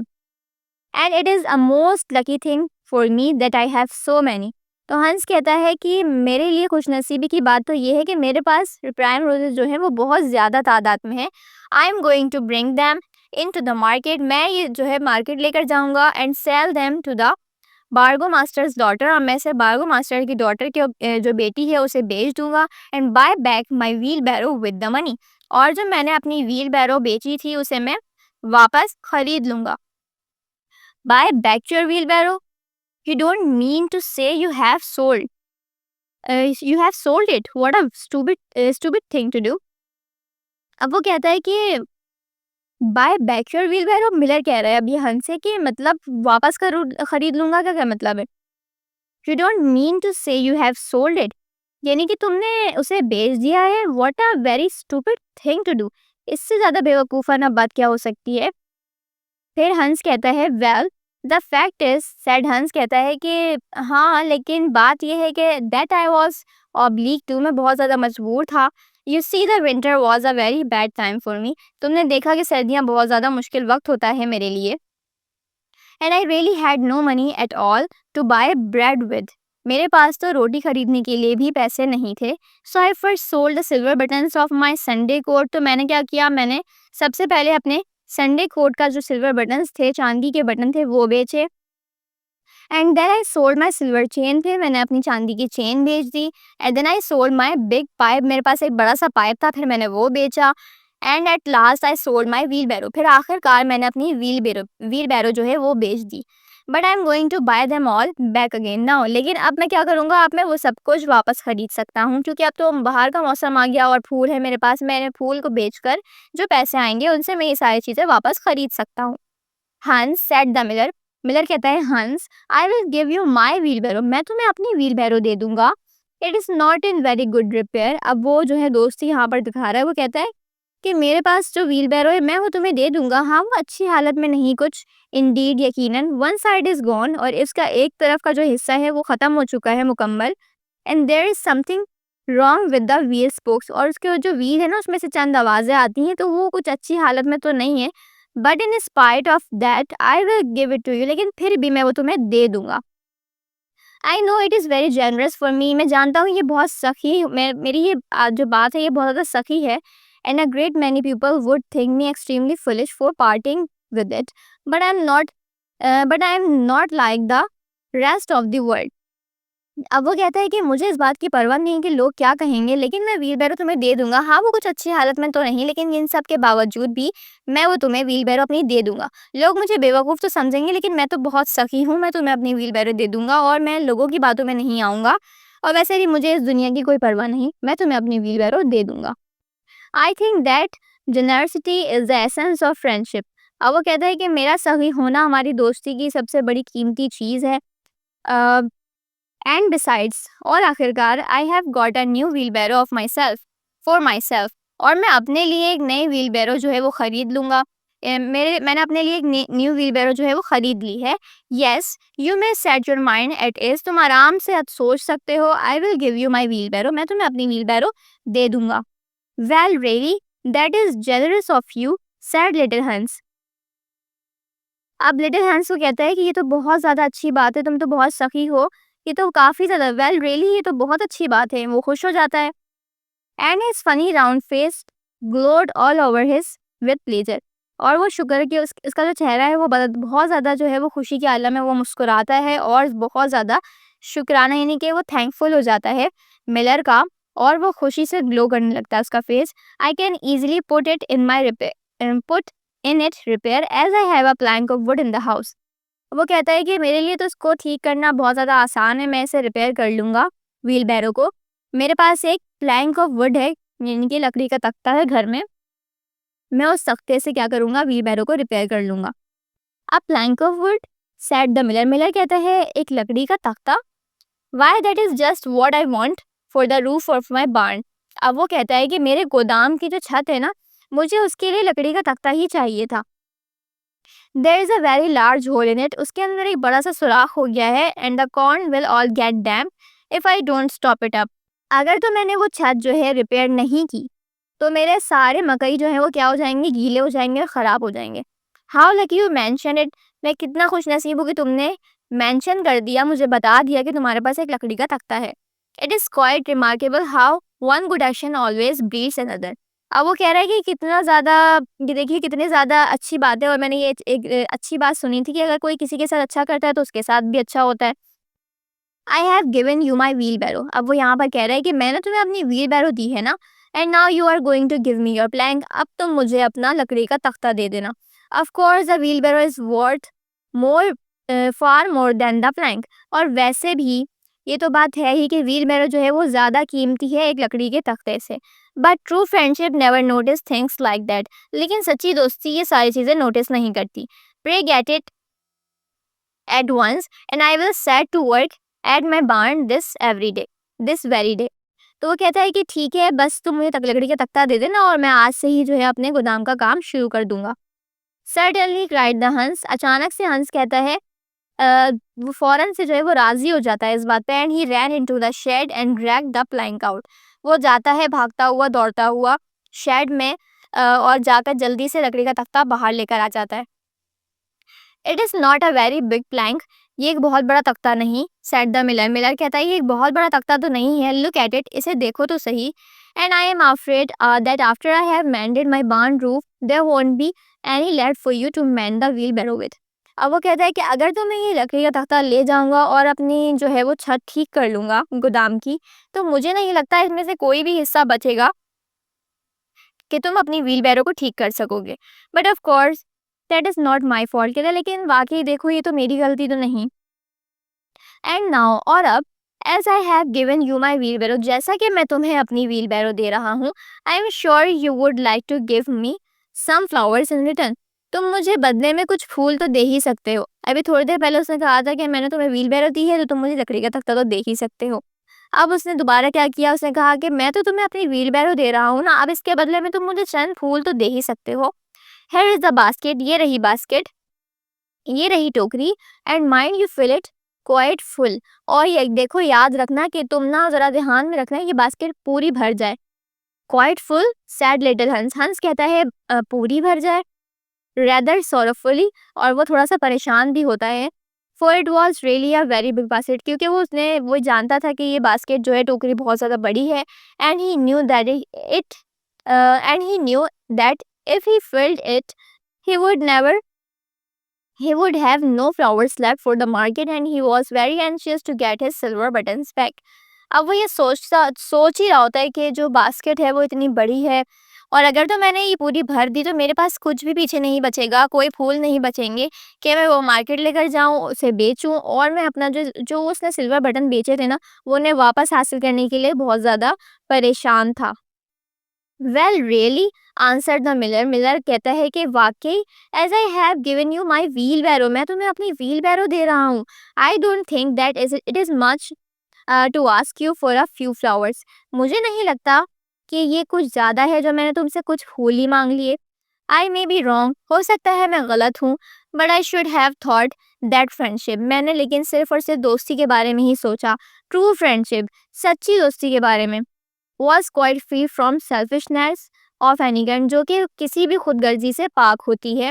Speaker 1: And it is a most lucky thing for me that I have so many. तो हंस कहता है कि मेरे लिए खुशनसीबी की बात तो ये है कि मेरे पास प्राइम रोजेस जो हैं वो बहुत ज़्यादा तादाद में है। I am going to bring them in to the market, मैं ये जो है मार्केट लेकर जाऊँगा and sell them to the burgomaster's daughter, और मैं इसे बार्गो मास्टर की डॉटर के जो बेटी है उसे बेच दूंगा। And buy back my wheelbarrow with the money, और जो मैंने अपनी व्हील बैरो बेची थी उसे मैं वापस खरीद लूंगा। Buy back your wheelbarrow, you don't mean to say you have sold it, what a stupid thing to do. अब वो कहता है कि buy back your wheelbarrow, miller कह रहा है अभी हंस से कि मतलब वापस खरीद लूंगा, क्या क्या मतलब है। You don't mean to say you have sold it, यानी कि तुमने उसे बेच दिया है। What a very stupid thing to do, इससे ज्यादा बेवकूफाना बात क्या हो सकती है। फिर हंस कहता है well the fact is, sad हंस कहता है कि हाँ लेकिन बात यह है कि that I was obliged to, मैं बहुत ज़्यादा मजबूर था। You see the winter was a very bad time for me, तुमने देखा कि सर्दियाँ बहुत ज़्यादा मुश्किल वक्त होता है मेरे लिए। And I really had no money at all to buy bread with, मेरे पास तो रोटी खरीदने के लिए भी पैसे नहीं थे। So I first sold the silver buttons of my Sunday coat, तो मैंने क्या किया, मैंने सबसे पहले अपने संडे कोट का जो सिल्वर बटन्स थे, चांदी के बटन थे, वो बेचे। And then I sold my silver chain, फिर मैंने अपनी चांदी की चेन बेच दी। And then I sold my big pipe, मेरे पास एक बड़ा सा पाइप था, फिर मैंने वो बेचा। And at last I sold my wheelbarrow, फिर आखिरकार मैंने अपनी व्हील बैरो जो है वो बेच दी। But I am going to buy them all back again now, लेकिन अब मैं क्या करूँगा, अब मैं वो सब कुछ वापस खरीद सकता हूँ क्योंकि अब तो बाहर का मौसम आ गया और फूल है मेरे पास, मैंने फूल को बेचकर जो पैसे आएंगे उनसे मैं ये सारी चीज़ें वापस खरीद सकता हूँ। हंस सेड द मिलर, मिलर कहता है Hans I will give you my wheelbarrow, मैं तुम्हें अपनी व्हील बैरो दे दूंगा। It is not in very good repair, अब वो जो है दोस्ती यहाँ पर दिखा रहा है, वो कहता है कि मेरे पास जो व्हील बैरो है मैं वो तुम्हें दे दूंगा, हाँ वो अच्छी हालत में नहीं कुछ। इंडीड यकीनन वन साइड इज गॉन, और इसका एक तरफ का जो हिस्सा है वो ख़त्म हो चुका है मुकम्मल। And there is something wrong with the wheel spokes, और उसके जो व्हील है ना उसमें से चंद आवाज़ें आती हैं तो वो कुछ अच्छी हालत में तो नहीं है। But in spite of that I will give it to you, लेकिन फिर भी मैं वो तुम्हें दे दूंगा। I know it is very generous for me, मैं जानता हूँ ये बहुत सखी, मेरी ये जो बात है ये बहुत ज़्यादा सखी है। And a great many people would think me extremely foolish for parting with it, but I am not but I am not like the rest of the world. अब वो कहता है कि मुझे इस बात की परवाह नहीं है कि लोग क्या कहेंगे, लेकिन मैं व्हील बैरो तुम्हें दे दूंगा। हाँ वो कुछ अच्छी हालत में तो नहीं, लेकिन इन सब के बावजूद भी मैं वो तुम्हें व्हील बैरो अपनी दे दूंगा। लोग मुझे बेवकूफ़ तो समझेंगे, लेकिन मैं तो बहुत सखी हूँ, मैं तुम्हें अपनी व्हील बैरो दे दूंगा और मैं लोगों की बातों में नहीं आऊँगा। और वैसे भी मुझे इस दुनिया की कोई परवाह नहीं, मैं तुम्हें अपनी व्हील बैरो दे दूंगा। आई think that generosity is the essence of friendship. अब वो कहता है कि मेरा सही होना हमारी दोस्ती की सबसे बड़ी कीमती चीज़ है। एंड बिसाइड्स, और आखिरकार I have got a new wheelbarrow of myself for myself, और मैं अपने लिए एक नई व्हील बैरो जो है वो ख़रीद लूँगा। मैंने अपने लिए एक न्यू व्हील बैरो जो है वो ख़रीद ली है। Yes you may set your mind at ease, तुम आराम से अब सोच सकते हो। I will give you my wheelbarrow, मैं तुम्हें अपनी व्हील बैरो दे दूंगा। Well really that is generous of you, said little Hans. अब लिटिल हंस को कहता है कि ये तो बहुत ज़्यादा अच्छी बात है, तुम तो बहुत सखी हो, ये तो काफ़ी ज़्यादा, वेल रियली ये तो बहुत अच्छी बात है। वो खुश हो जाता है। And his funny round face glowed all over his with pleasure, और वो शुक्र कि उसका जो चेहरा है वो बहुत ज़्यादा जो है वो खुशी के आलम में वो मुस्कुराता है और बहुत ज़्यादा शुक्राना, यानी कि वो थैंकफुल हो जाता है मिलर का, और वो खुशी से ग्लो करने लगता है उसका face. I can easily put in it repair as I have a plank of wood in the house. वो कहता है कि मेरे लिए तो इसको ठीक करना बहुत ज़्यादा आसान है, मैं इसे रिपेयर कर लूँगा व्हील बैरो को। मेरे पास एक प्लैंक ऑफ वुड है, यानी कि लकड़ी का तख्ता है घर में, मैं उस तख्ते से क्या करूँगा, व्हील बैरो को रिपेयर कर लूँगा। अब plank of wood, said the miller, miller कहता है एक लकड़ी का तख्ता, why that is just what I want for the roof of my barn. अब वो कहता है कि मेरे गोदाम की जो छत है ना, मुझे उसके लिए लकड़ी का तख्ता ही चाहिए था। There is a very large hole in it, उसके अंदर एक बड़ा सा सुराख हो गया है, and the corn will all get damp if I don't stop it up. अगर तो मैंने वो छत जो है रिपेयर नहीं की तो मेरे सारे मकई जो है वो क्या हो जाएंगे, गीले हो जाएंगे और ख़राब हो जाएंगे। How lucky you mention it, मैं कितना खुश नसीब हूँ कि तुमने मेंशन कर दिया, मुझे बता दिया कि तुम्हारे पास एक लकड़ी का तख्ता है। It is quite remarkable how one good action always breeds another. अब वो कह रहा है कि कितना ज़्यादा, ये देखिए कितनी ज़्यादा अच्छी बात है, और मैंने ये एक अच्छी बात सुनी थी कि अगर कोई किसी के साथ अच्छा करता है तो उसके साथ भी अच्छा होता है। I have given you my wheelbarrow, अब वो यहाँ पर कह रहा है कि मैंने तुम्हें अपनी व्हील बैरो दी है ना, and now you are going to give me your plank, अब तुम मुझे अपना लकड़ी का तख्ता दे देना। Of course the wheelbarrow is worth more, far more than the plank, और वैसे भी ये तो बात है ही कि व्हील बैरो जो है वो ज़्यादा कीमती है एक लकड़ी के तख्ते से। But true friendship never notice things like that, लेकिन सच्ची दोस्ती ये सारी चीज़ें नोटिस नहीं करती। Pray get it at once and I will set to work at my barn this very day। तो वो कहता है कि ठीक है, बस तुम मुझे लकड़ी का तख्ता दे देना और मैं आज से ही जो है अपने गोदाम का काम शुरू कर दूंगा। सडनली क्राइड द हंस, अचानक से हंस कहता है, वो फौरन से जो है वो राजी हो जाता है इस बात पे, and he ran into the shed and drag the plank out. वो जाता है भागता हुआ दौड़ता हुआ शेड में, और जाकर जल्दी से लकड़ी का तख्ता बाहर लेकर आ जाता है। It is not a very big plank, ये एक बहुत बड़ा तख्ता नहीं, सेड द मिलर। मिलर कहता है ये एक बहुत बड़ा तख्ता तो नहीं है, लुक एट इट, इसे देखो तो सही। And I am afraid that after I have mended my barn roof there won't be any left for you to mend the wheelbarrow with. अब वो कहता है कि अगर तो मैं ये लकड़ी का तख्ता ले जाऊंगा और अपनी जो है वो छत ठीक कर लूंगा गोदाम की, तो मुझे नहीं लगता इसमें से कोई भी हिस्सा बचेगा कि तुम अपनी व्हील बैरो को ठीक कर सकोगे। But of course that is not my fault, कहता है लेकिन वाकई देखो ये तो मेरी गलती तो नहीं। एंड नाउ, और अब, as I have given you my wheelbarrow, जैसा कि मैं तुम्हें अपनी व्हील बैरो दे रहा हूँ, I am sure you would like to give me some flowers in return, तुम मुझे बदले में कुछ फूल तो दे ही सकते हो। अभी थोड़ी देर पहले उसने कहा था कि मैंने तुम्हें व्हील बैरो दी है तो तुम मुझे लकड़ी का तख्ता तो दे ही सकते हो। अब उसने दोबारा क्या किया, उसने कहा कि मैं तो तुम्हें अपनी व्हील बैरो दे रहा हूँ ना, अब इसके बदले में तुम मुझे चंद फूल तो दे ही सकते हो। हेयर इज द बास्केट, ये रही बास्केट, ये रही टोकरी, and mind you fill it quite full, और ये देखो याद रखना कि तुम ना जरा ध्यान में रखना ये बास्केट पूरी भर जाए। क्वाइट फुल सैड लिटिल हंस, हंस कहता है पूरी भर जाए, रेदर सोरोफुली, और वो थोड़ा सा परेशान भी होता है। For it was really a very big basket, क्योंकि वो जानता था कि ये बास्केट जो है टोकरी बहुत ज़्यादा बड़ी है, and he knew that it and he knew that if he filled it he would never he would have no flowers left for the market, and he was very anxious to get his silver buttons back। अब वो ये सोच ही रहा होता है कि जो बास्केट है वो इतनी बड़ी है, और अगर तो मैंने ये पूरी भर दी तो मेरे पास कुछ भी पीछे नहीं बचेगा, कोई फूल नहीं बचेंगे कि मैं वो मार्केट लेकर जाऊं, उसे बेचूं, और मैं अपना जो जो उसने सिल्वर बटन बेचे थे ना वो उन्हें वापस हासिल करने के लिए बहुत ज़्यादा परेशान था। Well really answer the miller, miller कहता है कि वाकई, as I have given you my wheelbarrow, मैं तुम्हें अपनी व्हील बैरो दे रहा हूँ। I don't think that it is much to ask you for a few flowers, मुझे नहीं लगता कि ये कुछ ज़्यादा है जो मैंने तुमसे कुछ फूल ही मांग लिए। आई मे बी रॉन्ग, हो सकता है मैं गलत हूँ, but I should have thought that friendship, मैंने लेकिन सिर्फ और सिर्फ दोस्ती के बारे में ही सोचा। ट्रू फ्रेंडशिप, सच्ची दोस्ती के बारे में, was quite free from selfishness of any kind, जो कि किसी भी खुदगर्जी से पाक होती है।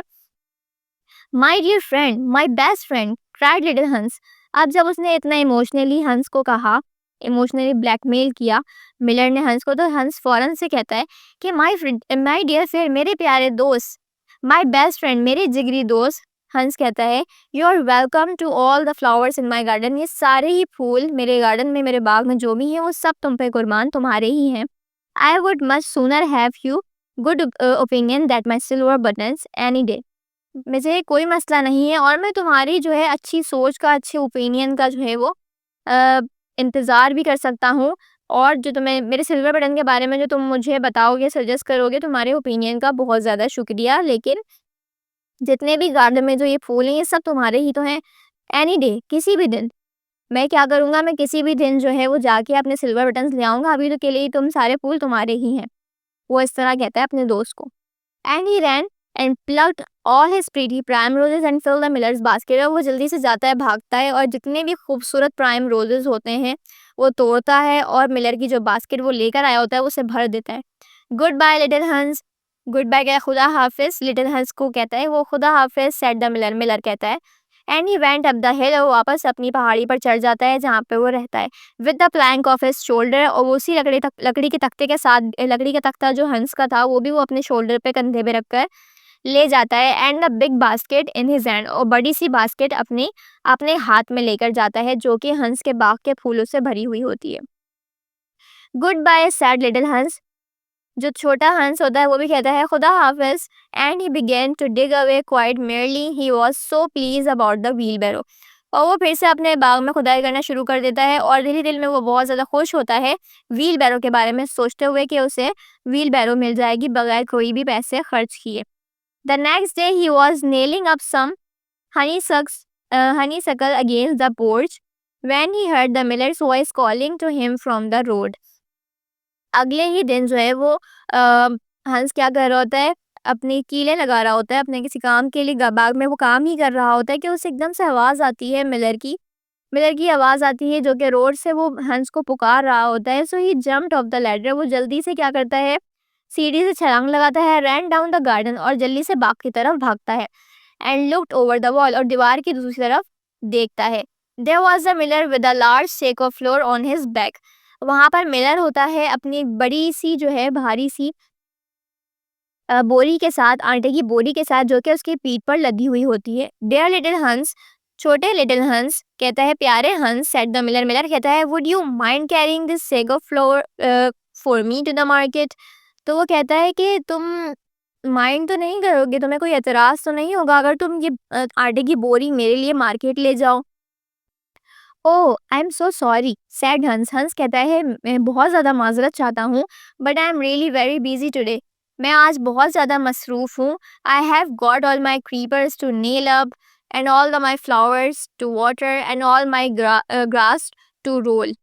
Speaker 1: My dear friend, my best friend, cried little हंस। अब जब उसने इतना इमोशनली हंस को कहा, इमोशनली ब्लैकमेल किया मिलर ने हंस को, तो हंस फौरन से कहता है कि माई डियर फ्रेंड, मेरे प्यारे दोस्त, माई बेस्ट फ्रेंड, मेरे जिगरी दोस्त। हंस कहता है you are welcome to all the flowers in my garden, ये सारे ही फूल मेरे गार्डन में, मेरे बाग में जो भी हैं वो सब तुम पे कुर्बान, तुम्हारे ही हैं। I would much sooner have you good opinion that my silver buttons any day, मुझे कोई मसला नहीं है और मैं तुम्हारी जो है अच्छी सोच का, अच्छे ओपिनियन का जो है वो इंतज़ार भी कर सकता हूँ, और जो तुम्हें मेरे सिल्वर बटन के बारे में जो तुम मुझे बताओगे, सजेस्ट करोगे, तुम्हारे ओपिनियन का बहुत ज़्यादा शुक्रिया, लेकिन जितने भी गार्डन में जो ये फूल हैं ये सब तुम्हारे ही तो हैं। एनी डे, किसी भी दिन मैं क्या करूँगा, मैं किसी भी दिन जो है वो जाके अपने सिल्वर बटन्स ले आऊँगा, अभी तो के लिए तुम सारे फूल तुम्हारे ही हैं। वो इस तरह कहता है अपने दोस्त को। And he ran and plucked all his pretty primroses and fill the miller's basket. और वो जल्दी से जाता है, भागता है और जितने भी खूबसूरत प्राइम रोजेस होते हैं वो तोड़ता है और मिलर की जो बास्केट वो लेकर आया होता है उसे भर देता है। गुड बाय लिटिल हंस, गुड बाय क्या खुदा हाफिज लिटिल हंस को कहता है, वो खुदा हाफिज सेड द मिलर, मिलर कहता है। And he went up the हिल, और वापस अपनी पहाड़ी पर चढ़ जाता है जहाँ पे वो रहता है। With the plank of his shoulder, और वो उसी लकड़ी के तख्ते के साथ, लकड़ी का तख्ता जो हंस का था वो भी वो अपने शोल्डर पे, कंधे पे रखकर ले जाता है। And the big basket in his hand, और बड़ी सी बास्केट अपने अपने हाथ में लेकर जाता है जो कि हंस के बाग के फूलों से भरी हुई होती है। गुड बाय सैड लिटिल हंस, जो छोटा हंस होता है वो भी कहता है खुदा हाफिज। And he began to dig away quite merrily, he was so pleased about the wheelbarrow, और वो फिर से अपने बाग में खुदाई करना शुरू कर देता है और दिल ही दिल में वो बहुत ज़्यादा खुश होता है व्हील बैरो के बारे में सोचते हुए कि उसे व्हील बैरो मिल जाएगी बगैर कोई भी पैसे खर्च किए। The next day he was nailing up some honeysuckle against the porch when he heard the miller's voice calling to him from the road। अगले ही दिन जो है वो हंस क्या कर रहा होता है, अपनी कीलें लगा रहा होता है अपने किसी काम के लिए, बाग में वो काम ही कर रहा होता है कि उसे एकदम से आवाज़ आती है मिलर की आवाज़ आती है जो कि रोड से वो हंस को पुकार रहा होता है। सो ही जम्प्ड ऑफ द लैडर, वो जल्दी से क्या करता है, सीढ़ी से छलांग लगाता है। रैन डाउन द गार्डन, और जल्दी से बाग की तरफ भागता है। And looked over the wall, और दीवार की दूसरी तरफ देखता है। There was a miller with a large sack of flour on his back, वहाँ पर मिलर होता है अपनी बड़ी सी जो है भारी सी बोरी के साथ, आटे की बोरी के साथ जो कि उसकी पीठ पर लदी हुई होती है। डेयर लिटिल हंस, छोटे लिटिल हंस कहता है, प्यारे हंस, सेड द मिलर, मिलर कहता है, would you mind carrying this sack of flour for me to the market. तो वो कहता है कि तुम माइंड तो नहीं करोगे, तुम्हें कोई एतराज़ तो नहीं होगा अगर तुम ये आटे की बोरी मेरे लिए मार्केट ले जाओ। Oh I am so sorry said Hans, Hans कहता है, मैं बहुत ज़्यादा माजरत चाहता हूँ, but I am really very busy today, मैं आज बहुत ज़्यादा मसरूफ़ हूँ। I have got all my creepers to nail up and all the my flowers to water and all my grass to roll.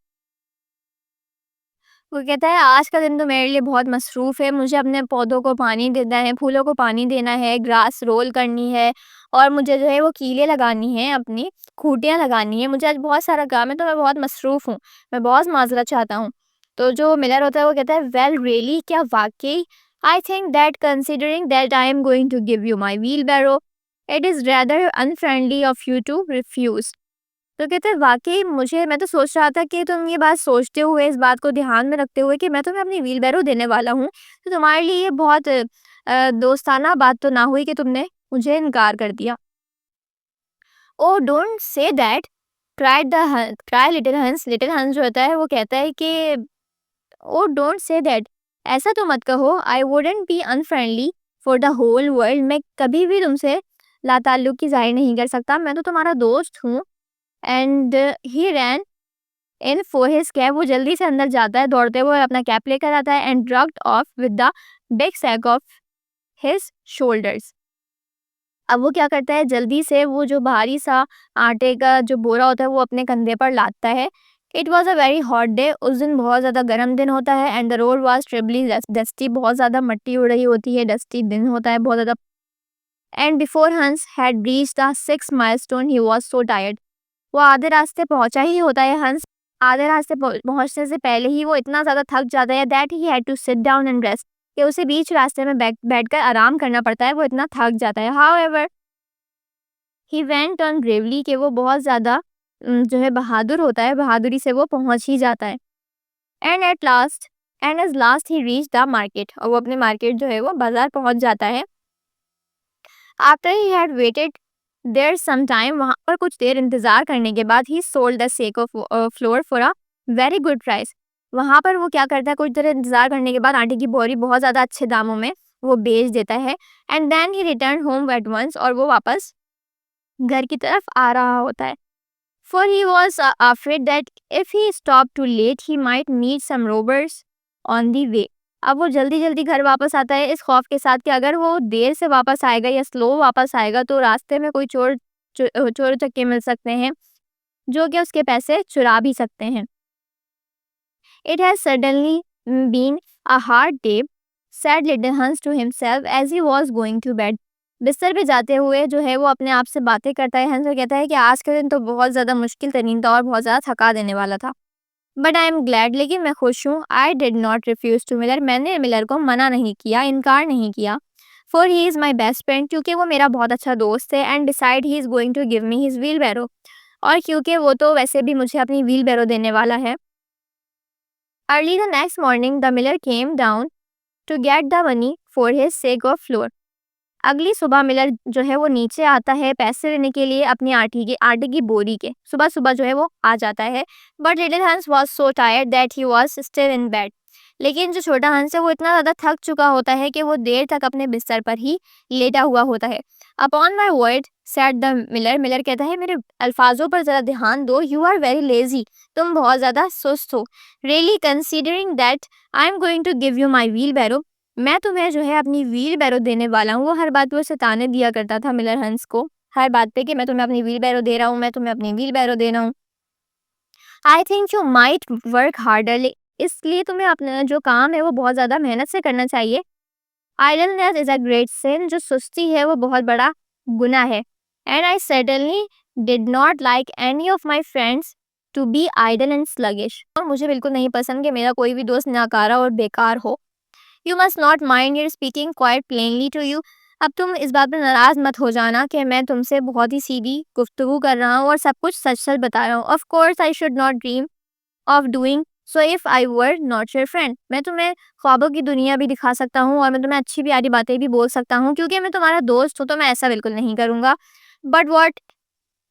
Speaker 1: वो कहता है आज का दिन तो मेरे लिए बहुत मसरूफ़ है, मुझे अपने पौधों को पानी देना है, फूलों को पानी देना है, ग्रास रोल करनी है, और मुझे जो है वो कीलें लगानी है, अपनी खूंटियाँ लगानी है, मुझे आज बहुत सारा काम है, तो मैं बहुत मसरूफ़ हूँ, मैं बहुत माजरत चाहता हूँ। तो जो मिलर होता है वो कहता है, वेल रियली, क्या वाकई, I think that considering that I am going to give you my wheelbarrow, it is rather unfriendly of you to refuse. तो कहते हैं वाक़ई मुझे, मैं तो सोच रहा था कि तुम ये बात सोचते हुए, इस बात को ध्यान में रखते हुए कि मैं तुम्हें अपनी व्हील बैरो देने वाला हूँ, तो तुम्हारे लिए ये बहुत दोस्ताना बात तो ना हुई कि तुमने मुझे इनकार कर दिया। Oh don't say that, cry little हंस, लिटिल हंस जो होता है वो कहता है कि ओह डोंट से दैट, ऐसा तो मत कहो, I wouldn't be unfriendly for the whole world, मैं कभी भी तुमसे लाताल्लुकी ज़ाहिर नहीं कर सकता, मैं तो तुम्हारा दोस्त हूँ। And he ran in for his cap, वो जल्दी से अंदर जाता है दौड़ते हुए, अपना कैप लेकर आता है। And trudged off with the big sack of his shoulders, अब वो क्या करता है, जल्दी से वो जो भारी सा आटे का जो बोरा होता है वो अपने कंधे पर लादता है। It was a very hot day, उस दिन बहुत ज़्यादा गर्म दिन होता है। And the road was terribly dusty, बहुत ज़्यादा मिट्टी उड़ रही होती है, डस्टी दिन होता है बहुत ज़्यादा। एंड बिफोर हंस had reached the 6 milestone he was so tired, वो आधे रास्ते पहुंचा ही होता है हंस, आधे रास्ते पहुंचने से पहले ही वो इतना ज़्यादा थक जाता है that he had to sit down and rest, कि उसे बीच रास्ते में बैठकर आराम करना पड़ता है, वो इतना थक जाता है। However he went on bravely, कि वो बहुत ज़्यादा जो है बहादुर होता है, बहादुरी से वो पहुंच ही जाता है। And at last he reach the market, और वो अपने मार्केट जो है वो बाजार पहुंच जाता है। After he had waited there some time, वहाँ पर कुछ देर इंतज़ार करने के बाद he sold the sack of flour for a very good price, वहाँ पर वो क्या करता है, कुछ देर इंतज़ार करने के बाद आटे की बोरी बहुत ज़्यादा अच्छे दामों में वो बेच देता है। And then he return home at once, और वो वापस घर की तरफ आ रहा होता है। For he was afraid that if he stop too late he might meet some robbers on the way, अब वो जल्दी जल्दी घर वापस आता है इस खौफ के साथ कि अगर वो देर से वापस आएगा या स्लो वापस आएगा तो रास्ते में कोई चोर चक्के मिल सकते हैं जो कि उसके पैसे चुरा भी सकते हैं। It has suddenly been a hard day, said little Hans to himself as he was going to bed। बिस्तर पे जाते हुए जो है वो अपने आप से बातें करता है हंस और कहता है कि आज का दिन तो बहुत ज़्यादा मुश्किल तरीन था और बहुत ज़्यादा थका देने वाला था। बट आई एम ग्लैड, लेकिन मैं खुश हूँ। I did not refuse to miller, मैंने मिलर को मना नहीं किया, इनकार नहीं किया। For he is my best friend, क्योंकि वो मेरा बहुत अच्छा दोस्त है। And decide he is going to give me his wheelbarrow, और क्योंकि वो तो वैसे भी मुझे अपनी व्हील बैरो देने वाला है। Early the next morning the miller came down to get the money for his sack of flour. अगली सुबह मिलर जो है वो नीचे आता है पैसे लेने के लिए अपनी आटे की बोरी के। सुबह सुबह जो है वो आ जाता है। But little Hans was so tired that he was still in bed. लेकिन जो छोटा हंस है वो इतना ज़्यादा थक चुका होता है कि वो देर तक अपने बिस्तर पर ही लेटा हुआ होता है। Upon my word said the miller, miller कहता है मेरे अल्फाजों पर ज़रा ध्यान दो। यू आर वेरी लेजी, तुम बहुत ज़्यादा सुस्त हो। Really considering that I am going to give you my wheelbarrow, मैं तुम्हें जो है अपनी व्हील बैरो देने वाला हूँ। वो हर बात पे उसे ताने दिया करता था मिलर हंस को, हर बात पे कि मैं तुम्हें अपनी व्हील बैरो दे रहा हूँ, मैं तुम्हें अपनी व्हील बैरो दे रहा हूँ। I think you might work harder, इसलिए तुम्हें अपना जो काम है वो बहुत ज़्यादा मेहनत से करना चाहिए। Idleness is a great sin, जो सुस्ती है वो बहुत बड़ा गुनाह है। And I suddenly did not like any of my friends to be idle and sluggish, और मुझे बिल्कुल नहीं पसंद कि मेरा कोई भी दोस्त नाकारा और बेकार हो। You must not mind your speaking quite plainly to you, अब तुम इस बात पर नाराज़ मत हो जाना कि मैं तुमसे बहुत ही सीधी गुफ्तगू कर रहा हूँ और सब कुछ सच सच बता रहा हूँ। Of course I should not dream of doing so if I were not your friend, मैं तुम्हें ख्वाबों की दुनिया भी दिखा सकता हूँ और मैं तुम्हें अच्छी प्यारी बातें भी बोल सकता हूँ, क्योंकि मैं तुम्हारा दोस्त हूँ तो मैं ऐसा बिल्कुल नहीं करूँगा। But what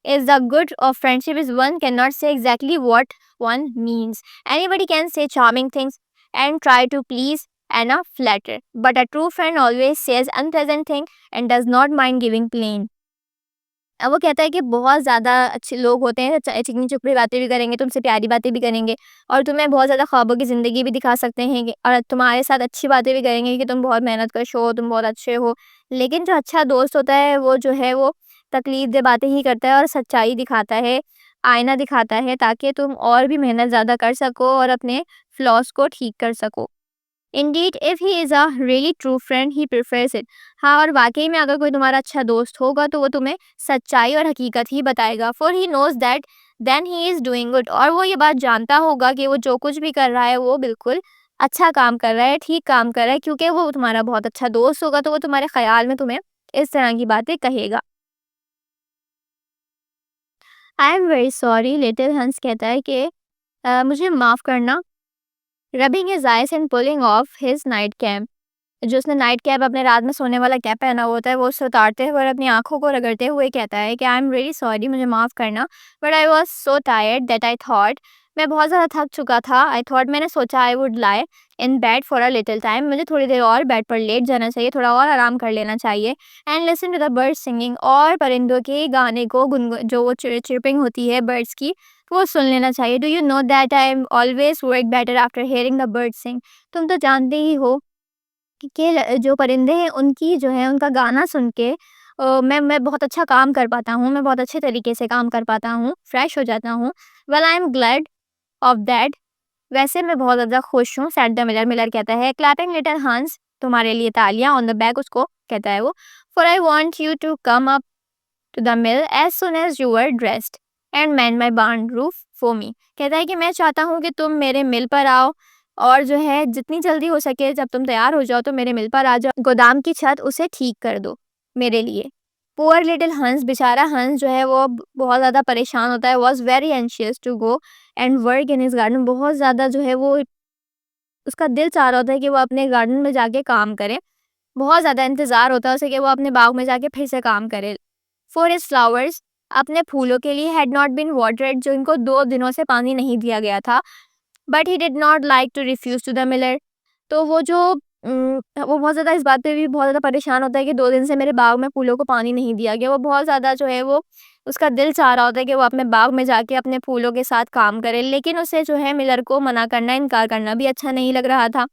Speaker 1: is the good of friendship is one cannot say exactly what one means. Anybody can say charming things and try to please and flatter, but a true friend always says unpleasant things and does not mind giving plain. अब वो कहता है कि बहुत ज़्यादा अच्छे लोग होते हैं, चिकनी चुपड़ी बातें भी करेंगे, तुमसे प्यारी बातें भी करेंगे और तुम्हें बहुत ज़्यादा ख्वाबों की ज़िंदगी भी दिखा सकते हैं और तुम्हारे साथ अच्छी बातें भी करेंगे कि तुम बहुत मेहनत कश हो, तुम बहुत अच्छे हो। लेकिन जो अच्छा दोस्त होता है वो जो है वो तकलीफ दे बातें ही करता है और सच्चाई दिखाता है, आईना दिखाता है, ताकि तुम और भी मेहनत ज़्यादा कर सको और अपने फ्लॉस को ठीक कर सको। Indeed if he is a really true friend he prefers it, हाँ और वाकई में अगर कोई तुम्हारा अच्छा दोस्त होगा तो वो तुम्हें सच्चाई और हकीकत ही बताएगा। For he knows that then he is doing good, और वो ये बात जानता होगा कि वो जो कुछ भी कर रहा है वो बिल्कुल अच्छा काम कर रहा है, ठीक काम कर रहा है, क्योंकि वो तुम्हारा बहुत अच्छा दोस्त होगा तो वो तुम्हारे ख्याल में तुम्हें इस तरह की बातें कहेगा। आई एम वेरी सॉरी, लिटिल हंस कहता है कि मुझे माफ़ करना। Rubbing his eyes and pulling of his night cap, जो उसने नाइट कैप अपने रात में सोने वाला कैप पहना हुआ होता है वो उसे उतारते हुए और अपनी आंखों को रगड़ते हुए कहता है कि आई एम रियली सॉरी, मुझे माफ़ करना। But I was so tired that I thought, मैं बहुत ज़्यादा थक चुका था। आई थॉट, मैंने सोचा I would lie in bed for a little time, मुझे थोड़ी देर और बेड पर लेट जाना चाहिए, थोड़ा और आराम कर लेना चाहिए। And listen to the birds singing, और परिंदों के गाने को जो वो चिरपिंग होती है बर्ड्स की वो सुन लेना चाहिए। Do you know that I am always work better after hearing the birds sing, तुम तो जानते ही हो कि जो परिंदे हैं उनकी जो है उनका गाना सुन के मैं बहुत अच्छा काम कर पाता हूँ, मैं बहुत अच्छे तरीके से काम कर पाता हूँ, फ्रेश हो जाता हूँ। Well I am glad of that, वैसे मैं बहुत ज़्यादा खुश हूँ। सेड द मिलर, मिलर कहता है क्लैपिंग लिटिल हंस, तुम्हारे लिए तालियां, ऑन द बैक उसको कहता है वो। For I want you to come up to the mill as soon as you were dressed and mend my barn roof for me, कहता है कि मैं चाहता हूँ कि तुम मेरे मिल पर आओ और जो है जितनी जल्दी हो सके जब तुम तैयार हो जाओ तो मेरे मिल पर आ जाओ, गोदाम की छत उसे ठीक कर दो मेरे लिए। पुअर लिटिल हंस, बेचारा हंस जो है वो बहुत ज़्यादा परेशान होता है। Was very anxious to go and work in his garden, बहुत ज़्यादा जो है वो उसका दिल चाह रहा होता है कि वो अपने गार्डन में जाके काम करे, बहुत ज़्यादा इंतज़ार होता है उसे कि वो अपने बाग में जाके फिर से काम करे। फॉर हिज फ्लावर्स, अपने फूलों के लिए हैड नॉट बीन वाटरेड, जो इनको 2 दिनों से पानी नहीं दिया गया था। But he did not like to refuse to the miller, तो वो जो वो बहुत ज़्यादा इस बात पे भी बहुत ज़्यादा परेशान होता है कि 2 दिन से मेरे बाग में फूलों को पानी नहीं दिया गया। वो बहुत ज़्यादा जो है वो उसका दिल चाह रहा होता है कि वो अपने बाग में जाके अपने फूलों के साथ काम करे, लेकिन उसे जो है मिलर को मना करना, इनकार करना भी अच्छा नहीं लग रहा था।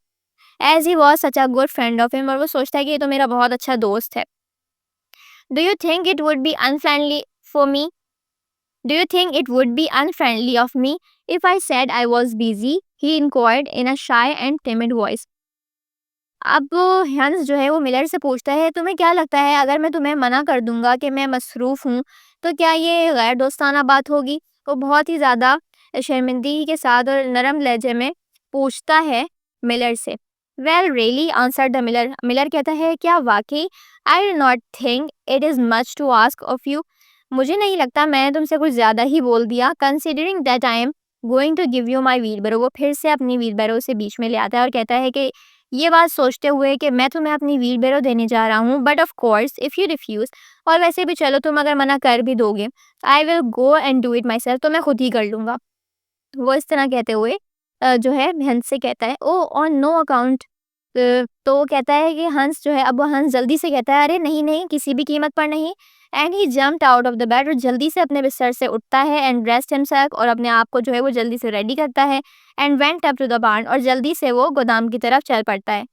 Speaker 1: As he was such a good friend of him, और वो सोचता है कि ये तो मेरा बहुत अच्छा दोस्त है। Do you think it would B unfriendly for me Do you think it would be unfriendly of me if I said I was busy? He inquired in a shy and timid voice. अब वो हंस जो है वो मिलर से पूछता है, तुम्हें क्या लगता है अगर मैं तुम्हें मना कर दूंगा कि मैं मसरूफ़ हूँ, तो क्या ये गैर दोस्ताना बात होगी? वो बहुत ही ज़्यादा शर्मिंदगी के साथ और नरम लहजे में पूछता है मिलर से। Well really answer the miller. Miller कहता है, क्या वाकई? I do not think it is much to ask of you. मुझे नहीं लगता मैंने तुमसे कुछ ज़्यादा ही बोल दिया, considering that I am going to give you my wheelbarrow. वो फिर से अपनी व्हील बैरो से बीच में ले आता है और कहता है कि ये बात सोचते हुए कि मैं तुम्हें अपनी व्हील बैरो देने जा रहा हूँ, but of course if you refuse, और वैसे भी चलो तुम अगर मना कर भी दोगे, I will go and do it my self, तो मैं खुद ही कर लूँगा। वो इस तरह कहते हुए जो है हंस से कहता है, ओ ऑन नो अकाउंट। तो वो कहता है कि हंस जो है, अब वो हंस जल्दी से कहता है, अरे नहीं नहीं, किसी भी कीमत पर नहीं। And he jumped out of the bed, और जल्दी से अपने बिस्तर से उठता है एंड ड्रेस्ड हिमसेल्फ, और अपने आप को जो है वो जल्दी से रेडी करता है। And went up to the barn, और जल्दी से वो गोदाम की तरफ चल पड़ता है।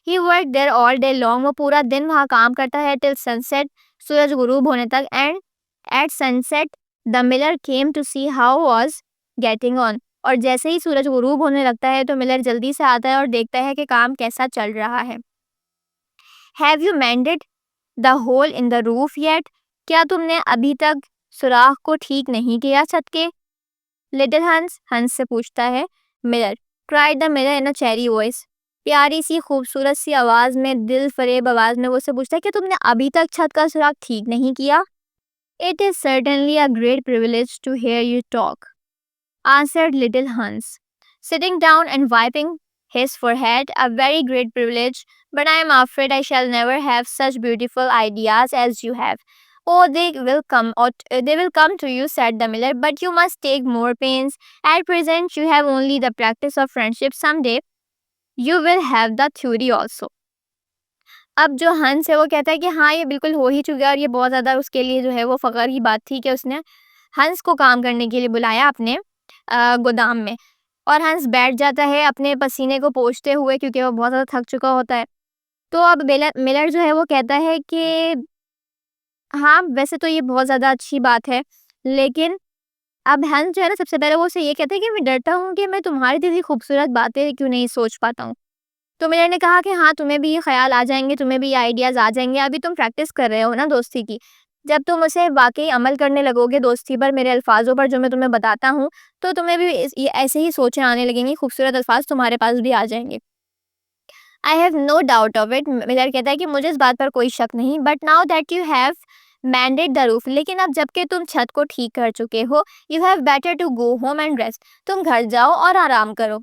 Speaker 1: He work there all day long, वो पूरा दिन वहाँ काम करता है, टिल सनसेट, सूरज गुरूब होने तक। And at sunset the miller came to see how was getting on, और जैसे ही सूरज गुरूब होने लगता है तो मिलर जल्दी से आता है और देखता है कि काम कैसा चल रहा है। Have you mended the hole in the roof yet? क्या तुमने अभी तक सुराख को ठीक नहीं किया छत के? लिटिल हंस, हंस से पूछता है Miller. Cried the Miller in a cherry voice, प्यारी सी खूबसूरत सी आवाज में, दिल फरेब आवाज में वो उससे पूछता है कि तुमने अभी तक छत का सुराख ठीक नहीं किया? It is certainly a great privilege to hear you talk, answered little Hans, sitting down and wiping his forehead. A very great privilege, but I am afraid I shall never have such beautiful ideas as you have. Oh, they will come to you, said the miller, but you must take more pains. At present, you have only the practice of friendship. Someday, you will have the theory also. अब जो हंस है वो कहता है कि हाँ, ये बिल्कुल हो ही चुका है, और ये बहुत ज़्यादा उसके लिए जो है वो फ़ख्र की बात थी कि उसने हंस को काम करने के लिए बुलाया अपने गोदाम में। और हंस बैठ जाता है अपने पसीने को पोंछते हुए, क्योंकि वो बहुत ज़्यादा थक चुका होता है। तो अब मिलर जो है वो कहता है कि हाँ, वैसे तो ये बहुत ज़्यादा अच्छी बात है, लेकिन अब हंस जो है ना, सबसे पहले वो उससे ये कहता है कि मैं डरता हूँ कि मैं तुम्हारी जैसी खूबसूरत बातें क्यों नहीं सोच पाता हूँ। तो मिलर ने कहा कि हाँ, तुम्हें भी ये ख़्याल आ जाएँगे, तुम्हें भी ये आइडियाज़ आ जाएँगे, अभी तुम प्रैक्टिस कर रहे हो ना दोस्ती की। जब तुम उसे वाक़ई अमल करने लगोगे दोस्ती पर, मेरे अल्फ़ाज़ों पर जो मैं तुम्हें बताता हूँ, तो तुम्हें भी ये ऐसे ही सोचें आने लगेंगी, खूबसूरत अल्फ़ाज़ तुम्हारे पास भी आ जाएँगे। I have no doubt of it, miller कहता है कि मुझे इस बात पर कोई शक नहीं, but now that you have मेंडेड the roof, लेकिन अब जबकि तुम छत को ठीक कर चुके हो, you have better to go home and rest, तुम घर जाओ और आराम करो।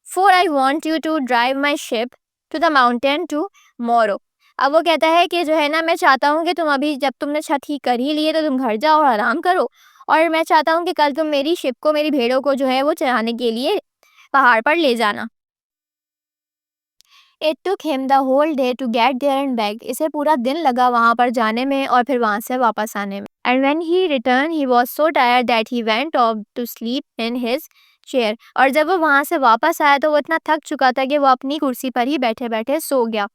Speaker 1: For I want you to drive my ship to the mountain tomorrow. अब वो कहता है कि जो है ना, मैं चाहता हूँ कि तुम अभी, जब तुमने छत ठीक कर ही ली है, तो तुम घर जाओ और आराम करो, और मैं चाहता हूँ कि कल तुम मेरी शिप को, मेरी भेड़ों को जो है वो चराने के लिए पहाड़ पर ले जाना। It took him the whole day to get there and back. इसे पूरा दिन लगा वहाँ पर जाने में और फिर वहाँ से वापस आने में। And when he returned, he was so tired that he went off to sleep in his chair. और जब वो वहाँ से वापस आया तो वो इतना थक चुका था कि वो अपनी कुर्सी पर ही बैठे-बैठे सो गया।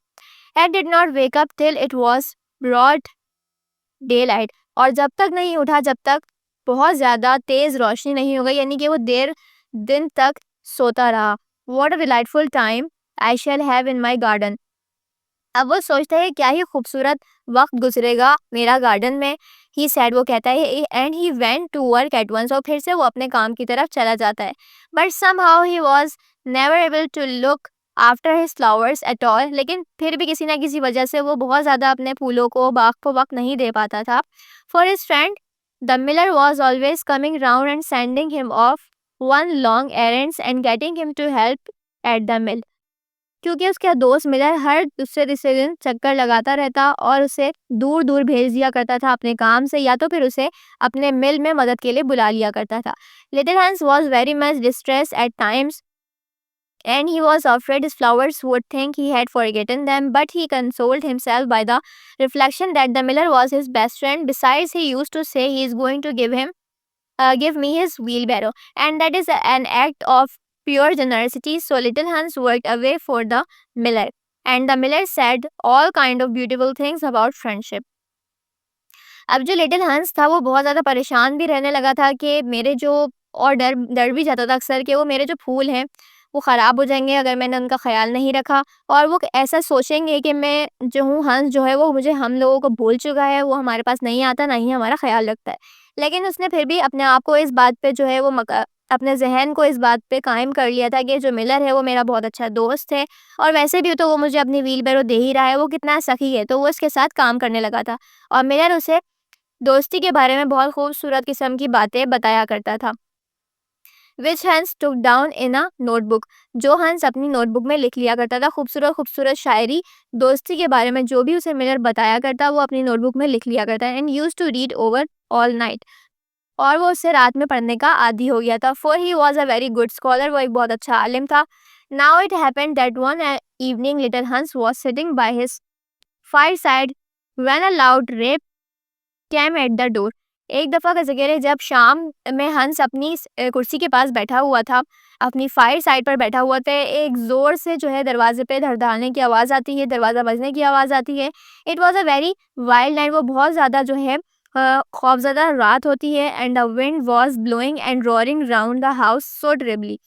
Speaker 1: And did not wake up till it was broad daylight. और जब तक नहीं उठा, जब तक बहुत ज़्यादा तेज़ रोशनी नहीं हो गई, यानी कि वो देर दिन तक सोता रहा। What a delightful time I shall have in my garden. अब वो सोचता है क्या ही खूबसूरत वक्त गुजरेगा मेरा गार्डन में। ही सैड, वो कहता है, and he went to work at once, और फिर से वो अपने काम की तरफ चला जाता है। But somehow he was never able to look after his flowers at all, लेकिन फिर भी किसी ना किसी वजह से वो बहुत ज़्यादा अपने फूलों को, बाग को वक्त नहीं दे पाता था। For his friend the miller was always coming round and sending him off on long errands and getting him to help at the mill, क्योंकि उसका दोस्त मिलर हर दूसरे तीसरे दिन चक्कर लगाता रहता और उसे दूर दूर भेज दिया करता था अपने काम से, या तो फिर उसे अपने मिल में मदद के लिए बुला लिया करता था। Little Hans was very much distress at times and he was afraid his flowers would think he had forgotten them, but he consoled himself by the reflection that the miller was his best friend. Besides, he used to say he is going to give me his wheelbarrow, and that is an act of pure generosity. So little Hans worked away for the miller, and the miller said all kind of beautiful things about friendship. अब जो लिटिल हंस था वो बहुत ज़्यादा परेशान भी रहने लगा था कि मेरे जो, और डर डर भी जाता था अक्सर कि वो मेरे जो फूल हैं वो ख़राब हो जाएँगे अगर मैंने उनका ख़्याल नहीं रखा, और वो ऐसा सोचेंगे कि मैं जो हूँ, हंस जो है वो मुझे हम लोगों को भूल चुका है, वो हमारे पास नहीं आता, ना ही हमारा ख़्याल रखता है। लेकिन उसने फिर भी अपने आप को इस बात पे जो है वो अपने ज़हन को इस बात पे कायम कर लिया था कि जो मिलर है वो मेरा बहुत अच्छा दोस्त है, और वैसे भी तो वो मुझे अपनी व्हीलबैरो दे ही रहा है, वो कितना सखी है, तो वो इसके साथ काम करने लगा था। और मिलर उसे दोस्ती के बारे में बहुत खूबसूरत किस्म की बातें बताया करता था, विच हंस टुक डाउन इन अ नोटबुक, जो हंस अपनी नोटबुक में लिख लिया करता था। खूबसूरत खूबसूरत शायरी दोस्ती के बारे में जो भी उसे मिलर बताया करता, वो अपनी नोटबुक में लिख लिया करता, and used to read over all night, और वो उससे रात में पढ़ने का आदी हो गया था। For he was a very good scholar, वो एक बहुत अच्छा आलिम था। Now it happened that one evening little Hans was sitting by his fireside when a loud rap came at the door। एक दफ़ा का ज़िक्र है, जब शाम में हंस अपनी कुर्सी के पास बैठा हुआ था, अपनी फायर साइड पर बैठा हुआ था, एक ज़ोर से जो है दरवाजे पे धड़धाड़ने की आवाज़ आती है, दरवाज़ा बजने की आवाज़ आती है। It was a very wild night, वो बहुत ज़्यादा जो है खौफज़दा रात होती है। And the wind was blowing and roaring round the house so terribly,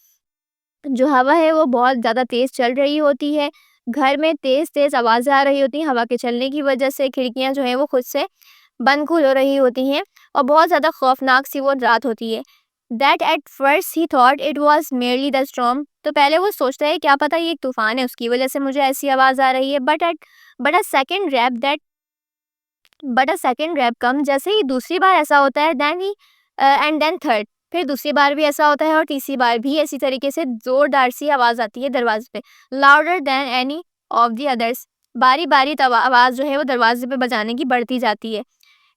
Speaker 1: जो हवा है वो बहुत ज़्यादा तेज़ चल रही होती है। घर में तेज़-तेज़ आवाज़ें आ रही होती हैं, हवा के चलने की वजह से खिड़कियाँ जो हैं वो खुद से बंद खुल हो रही होती हैं, और बहुत ज़्यादा खौफनाक सी वो रात होती है। That at first he thought it was merely the storm, तो पहले वो सोचता है क्या पता ये एक तूफ़ान है, उसकी वजह से मुझे ऐसी आवाज़ आ रही है। But a second rap that but a second rap come, जैसे ही दूसरी बार ऐसा होता है, then he and then third, फिर दूसरी बार भी ऐसा होता है, और तीसरी बार भी इसी तरीके से ज़ोरदार सी आवाज़ आती है दरवाजे पे, louder than any of the others. बारी बारी आवाज़ जो है वो दरवाजे पे बजाने की बढ़ती जाती है।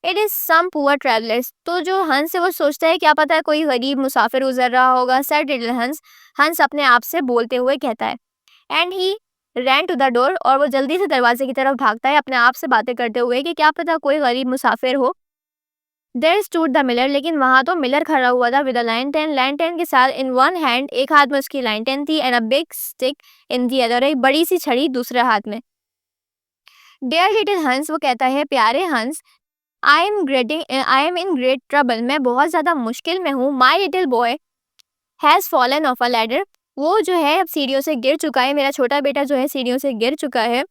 Speaker 1: It is some poor travellers, तो जो हंस है वो सोचता है क्या पता है कोई गरीब मुसाफिर गुजर रहा होगा। सैड लिटिल हंस, हंस अपने आप से बोलते हुए कहता है। And he ran to the door, और वो जल्दी से दरवाजे की तरफ भागता है अपने आप से बातें करते हुए कि क्या पता कोई गरीब मुसाफिर हो। देयर स्टूड द मिलर, लेकिन वहां तो मिलर खड़ा हुआ था, विद अ लैंटर्न, लैंटर्न के साथ। इन वन हैंड, एक हाथ में उसकी लैंटर्न थी, and a big stick in the other, एक बड़ी सी छड़ी दूसरे हाथ में। डियर लिटिल हंस, वो कहता है प्यारे हंस, I am in great trouble, मैं बहुत ज्यादा मुश्किल में हूँ। My little boy has fallen of a ladder, वो जो है अब सीढ़ियों से गिर चुका है, मेरा छोटा बेटा जो है सीढ़ियों से गिर चुका है।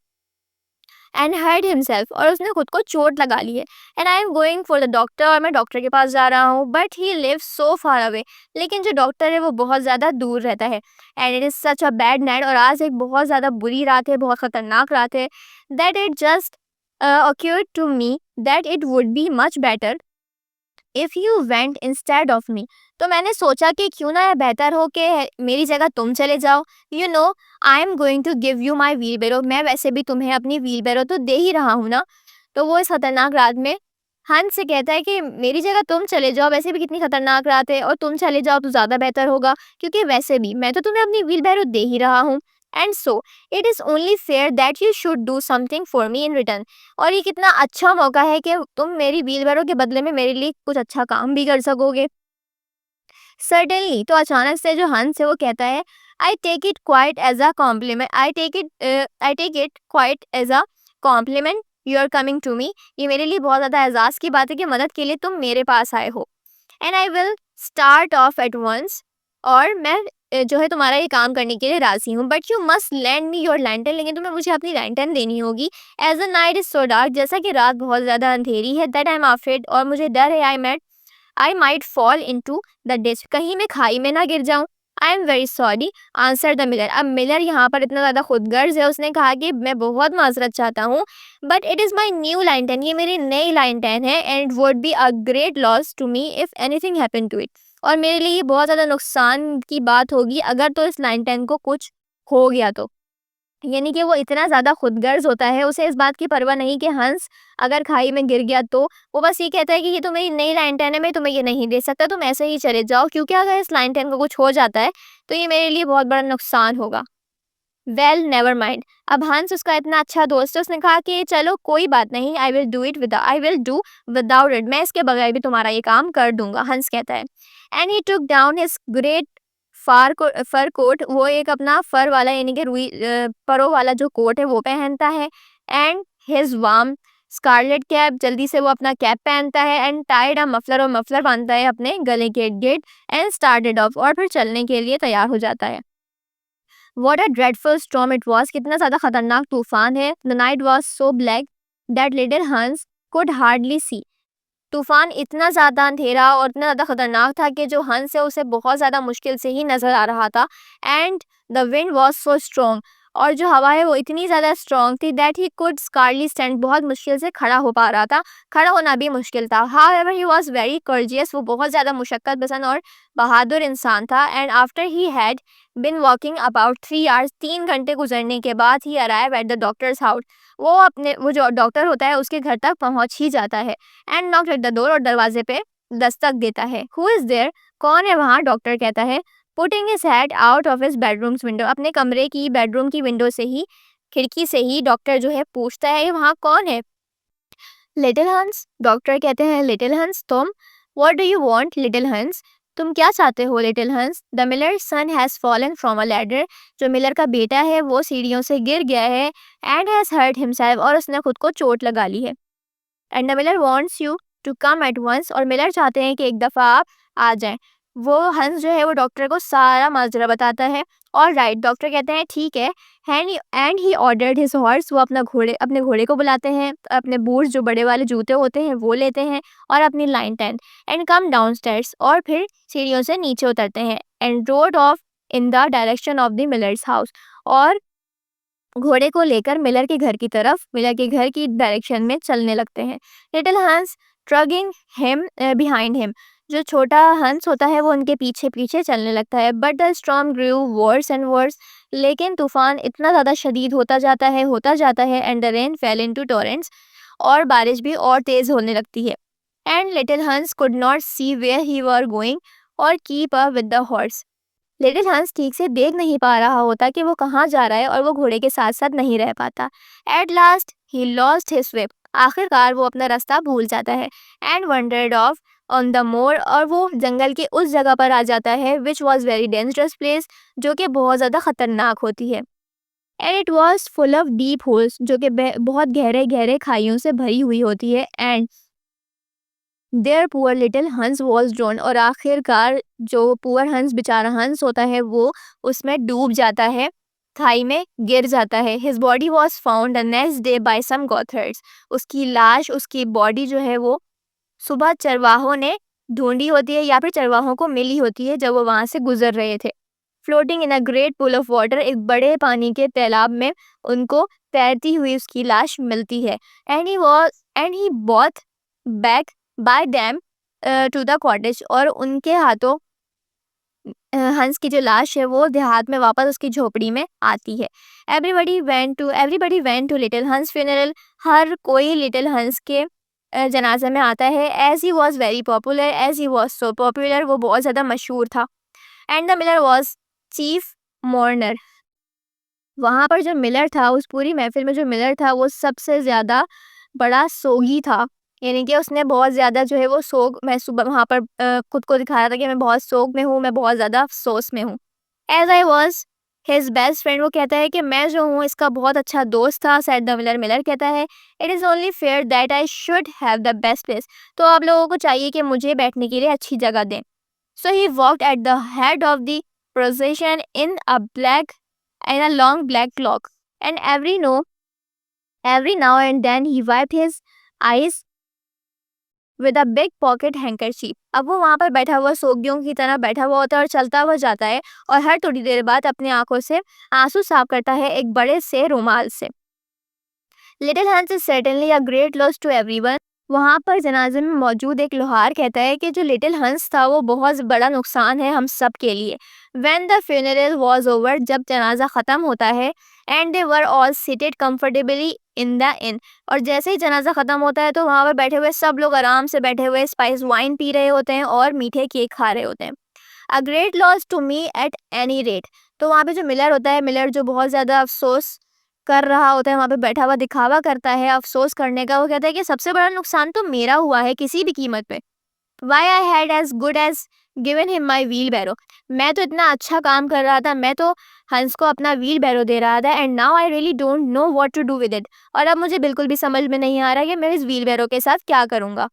Speaker 1: एंड हर्ट हिमसेल्फ, और उसने खुद को चोट लगा ली है। And I am going for the doctor, और मैं डॉक्टर के पास जा रहा हूँ। But he live so far away, लेकिन जो डॉक्टर है वो बहुत ज़्यादा दूर रहता है। And it is such a bad night, और आज एक बहुत ज़्यादा बुरी रात है, बहुत ख़तरनाक रात है। That it just occurred to me that it would be much better if you went instead of me, तो मैंने सोचा कि क्यों ना यह बेहतर हो कि मेरी जगह तुम चले जाओ। You know I am going to give you my wheelbarrow, मैं वैसे भी तुम्हें अपनी व्हील बैरो तो दे ही रहा हूँ ना। तो वो इस खतरनाक रात में हंस से कहता है कि मेरी जगह तुम चले जाओ, वैसे भी कितनी खतरनाक रात है, और तुम चले जाओ तो ज़्यादा बेहतर होगा, क्योंकि वैसे भी मैं तो तुम्हें अपनी व्हील बैरो दे ही रहा हूँ। And so it is only fair that you should do something for me in return, और ये कितना अच्छा मौका है कि तुम मेरी व्हीलबैरो के बदले में मेरे लिए कुछ अच्छा काम भी कर सकोगे। सर्टेनली, तो अचानक से जो हंस है वो कहता है, I take it quite as a compliment you are coming to me, ये मेरे लिए बहुत ज़्यादा एजाज़ की बात है कि मदद के लिए तुम मेरे पास आए हो। And I will start off at once, और मैं जो है तुम्हारा ये काम करने के लिए राजी हूँ। But you must lend me your lantern, लेकिन तुम्हें मुझे अपनी लैंटर्न देनी होगी। As the night is so dark, जैसा कि रात बहुत ज़्यादा अंधेरी है। दैट आई एम अफ्रेड, और मुझे डर है, I might fall in to the ditch, कहीं मैं खाई में ना गिर जाऊँ। I am very sorry answer the miller, अब मिलर यहाँ पर इतना ज़्यादा खुदगर्ज है, उसने कहा कि मैं बहुत माजरत चाहता हूँ, but it is my new lantern, ये मेरी नई लाइनटेन है, and would be a great loss to me if anything happen to it, और मेरे लिए ये बहुत ज़्यादा नुकसान की बात होगी अगर तो इस लाइनटेन को कुछ हो गया तो। यानी कि वो इतना ज़्यादा खुदगर्ज़ होता है, उसे इस बात की परवाह नहीं कि हंस अगर खाई में गिर गया तो। वो बस ये कहता है कि ये तो मेरी नई लाइनटेन है, मैं तुम्हें ये नहीं दे सकता, तुम ऐसे ही चले जाओ, क्योंकि अगर इस लाइनटेन को कुछ हो जाता है, तो ये मेरे लिए बहुत बड़ा नुकसान होगा। वेल नेवर माइंड, अब हंस उसका इतना अच्छा दोस्त है, उसने कहा कि चलो कोई बात नहीं, I will do without it, मैं इसके बगैर भी तुम्हारा ये काम कर दूंगा, हंस कहता है। And he took down his great fur coat, वो एक अपना फर वाला यानी कि रुई परों वाला जो कोट है वो पहनता है। And his warm scarlet cap, जल्दी से वो अपना कैप पहनता है। एंड टाइड अ मफलर, और मफलर बांधता है अपने गले के इर्द गिर्द। एंड स्टार्टेड ऑफ, और फिर चलने के लिए तैयार हो जाता है। What a dreadful storm it was! कितना ज़्यादा खतरनाक तूफान है. The night was so black that little Hans could hardly see. तूफान इतना ज़्यादा अंधेरा और इतना ज़्यादा खतरनाक था कि जो हंस है उसे बहुत ज़्यादा मुश्किल से ही नज़र आ रहा था. And the wind was so strong, और जो हवा है वो इतनी ज़्यादा स्ट्रॉन्ग थी दैट ही कुड स्कारली स्टैंड, बहुत मुश्किल से खड़ा हो पा रहा था, खड़ा होना भी मुश्किल था. However he was very courageous, वो बहुत ज़्यादा मुशक्कत पसंद और बहादुर इंसान था. And after he had been walking about 3 hours, 3 घंटे गुजरने के बाद he arrive at the doctor's house. वो जो डॉक्टर होता है उसके घर तक पहुंच ही जाता है. And knock at the door, और दरवाजे पे दस्तक देता है. हु इज देयर, कौन है वहाँ, डॉक्टर कहता है. Putting his head out of his bedrooms window, अपने कमरे की बेडरूम की विंडो से ही, खिड़की से ही डॉक्टर जो है पूछता है वहाँ कौन है. लिटिल हंस, डॉक्टर कहते हैं लिटिल हंस तुम. What do you want little Hans, तुम क्या चाहते हो little Hans. The miller son has fallen from a ladder, जो मिलर का बेटा है वो सीढ़ियों से गिर गया है. एंड हैज हर्ट हिमसेल्फ, और उसने खुद को चोट लगा ली है. And the miller wants you to come at once, और मिलर चाहते हैं कि एक दफ़ा आप आ जाएं. वो हंस जो है वो डॉक्टर को सारा माजरा बताता है. और राइट, डॉक्टर कहते हैं ठीक है. And he ordered his horse, वो अपने घोड़े को बुलाते हैं, अपने बूट्स जो बड़े वाले जूते होते हैं वो लेते हैं, और अपनी line tent. And come down stairs, और फिर सीढ़ियों से नीचे उतरते हैं. And road of in the direction of the millers house, और घोड़े को लेकर मिलर के घर की तरफ, मिलर के घर की डायरेक्शन में चलने लगते हैं. लिटिल हंस ट्रगिंग हिम बिहाइंड हिम, जो छोटा हंस होता है वो उनके पीछे पीछे चलने लगता है. But the storm grew worse and worse, लेकिन तूफान इतना ज़्यादा शदीद होता जाता है. And the rain fell into torrents, और बारिश भी और तेज़ होने लगती है. And little Hans could not see where he were going or keep up with the horse. Little Hans ठीक से देख नहीं पा रहा होता कि वो कहाँ जा रहा है, और वो घोड़े के साथ साथ नहीं रह पाता. At last he lost his way, आखिरकार वो अपना रास्ता भूल जाता है. And wandered off on the moor, और वो जंगल के उस जगह पर आ जाता है which was very dangerous place, जो कि बहुत ज़्यादा खतरनाक होती है. And it was full of deep holes, जो कि बहुत गहरे गहरे खाइयों से भरी हुई होती है. And there poor little Hans was drone, और आखिरकार जो पुअर हंस, बेचारा हंस होता है वो उसमें डूब जाता है, खाई में गिर जाता है. His body was found the next day by some goatherds, उसकी लाश, उसकी बॉडी जो है वो सुबह चरवाहों ने ढूंढी होती है, या फिर चरवाहों को मिली होती है जब वो वहाँ से गुजर रहे थे. Floating in a great pool of water, एक बड़े पानी के तालाब में उनको तैरती हुई उसकी लाश मिलती है. And he both back by them to the cottage, और उनके हाथों हंस की जो लाश है वो देहात में वापस उसकी झोपड़ी में आती है. Everybody went to little Hans funeral, हर कोई लिटिल हंस के जनाजे में आता है. As he was very popular, as he was so popular, वो बहुत ज़्यादा मशहूर था. And the miller was chief mourner, वहाँ पर जो मिलर था, उस पूरी महफिल में जो मिलर था वो सबसे ज़्यादा बड़ा सोगी था. यानी कि उसने बहुत ज़्यादा जो है वो सोग महसूस वहाँ पर खुद को दिखा रहा था कि मैं बहुत सोग में हूँ, मैं बहुत ज़्यादा अफसोस में हूँ. As I was his best friend, वो कहता है कि मैं जो हूँ इसका बहुत अच्छा दोस्त था. सेड द मिलर, मिलर कहता है it is only fair that I should have the best place, तो आप लोगों को चाहिए कि मुझे बैठने के लिए अच्छी जगह दें. So he walked at the head of the procession in a long black cloak, and every now and then he wiped his eyes with a big pocket handkerchief. अब वो वहाँ पर बैठा हुआ सोगियों की तरह बैठा हुआ होता है और चलता हुआ जाता है, और हर थोड़ी देर बाद अपनी आंखों से आंसू साफ करता है एक बड़े से रुमाल से. Little Hans is certainly a great loss to everyone, वहाँ पर जनाजे में मौजूद एक लोहार कहता है कि जो लिटिल हंस था वो बहुत बड़ा नुकसान है हम सब के लिए. When the funeral was over, जब जनाजा ख़त्म होता है, and they were all seated comfortably in the inn, और जैसे ही जनाजा ख़त्म होता है तो वहाँ पर बैठे हुए सब लोग आराम से बैठे हुए स्पाइस वाइन पी रहे होते हैं और मीठे केक खा रहे होते हैं. A great loss to me at any rate, तो वहाँ पे जो मिलर होता है, मिलर जो बहुत ज़्यादा अफसोस कर रहा होता है, वहाँ पे बैठा हुआ दिखावा करता है अफसोस करने का, वो कहता है कि सबसे बड़ा नुकसान तो मेरा हुआ है किसी भी कीमत पे. Why I had as good as given him my wheelbarrow, मैं तो इतना अच्छा काम कर रहा था, मैं तो हंस को अपना व्हील बैरो दे रहा था. And now I really don't know what to do with it, और अब मुझे बिल्कुल भी समझ में नहीं आ रहा कि मैं इस व्हील बैरो के साथ क्या करूँगा.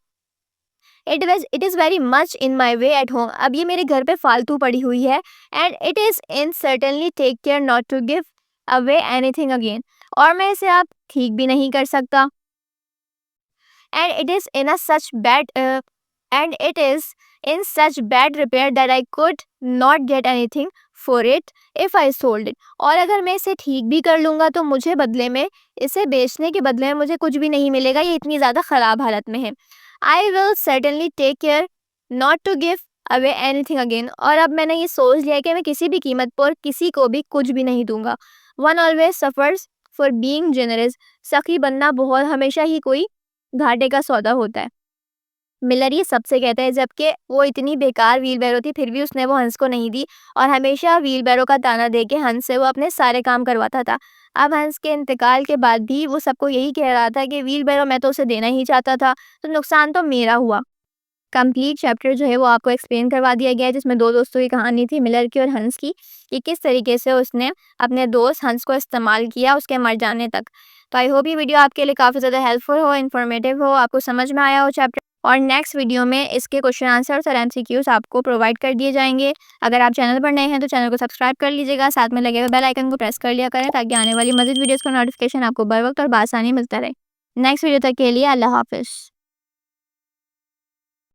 Speaker 1: It is very much in my way at home. अब ये मेरे घर पे फालतू पड़ी हुई है। And it is in certainly take care not to give away anything again. और मैं इसे अब ठीक भी नहीं कर सकता। and it is in a such bad and it is in such bad repair that I could not get anything for it if I sold it। और अगर मैं इसे ठीक भी कर लूँगा तो मुझे बदले में, इसे बेचने के बदले में मुझे कुछ भी नहीं मिलेगा, ये इतनी ज़्यादा ख़राब हालत में है। I will certainly take care not to give away anything again। और अब मैंने ये सोच लिया है कि मैं किसी भी कीमत पर किसी को भी कुछ भी नहीं दूंगा। One always suffers for being generous। सखी बनना बहुत हमेशा ही कोई घाटे का सौदा होता है। मिलर ये सबसे कहता है, जबकि वो इतनी बेकार व्हील बैरो थी फिर भी उसने वो हंस को नहीं दी और हमेशा व्हील बैरो का ताना दे के हंस से वो अपने सारे काम करवाता था। अब हंस के इंतकाल के बाद भी वो सबको यही कह रहा था कि व्हील बैरो मैं तो उसे देना ही चाहता था, तो नुकसान तो मेरा हुआ। कंप्लीट चैप्टर जो है वो आपको एक्सप्लेन करवा दिया गया है, जिसमें दो दोस्तों की कहानी थी, मिलर की और हंस की, कि किस तरीके से उसने अपने दोस्त हंस को इस्तेमाल किया उसके मर जाने तक। तो आई होप ये वीडियो आपके लिए काफ़ी ज़्यादा हेल्पफुल हो, इन्फॉर्मेटिव हो, आपको समझ में आया हो चैप्टर। और नेक्स्ट वीडियो में इसके क्वेश्चन आंसर्स और एमसीक्यूज आपको प्रोवाइड कर दिए जाएंगे। अगर आप चैनल पर नए हैं तो चैनल को सब्सक्राइब कर लीजिएगा, साथ में लगे हुए बेल आइकन को प्रेस कर लिया करें ताकि आने वाली मज़ीद वीडियोज़ का नोटिफिकेशन आपको बर वक्त और बआसानी मिलता रहे। नेक्स्ट वीडियो तक के लिए अल्लाह हाफिज़।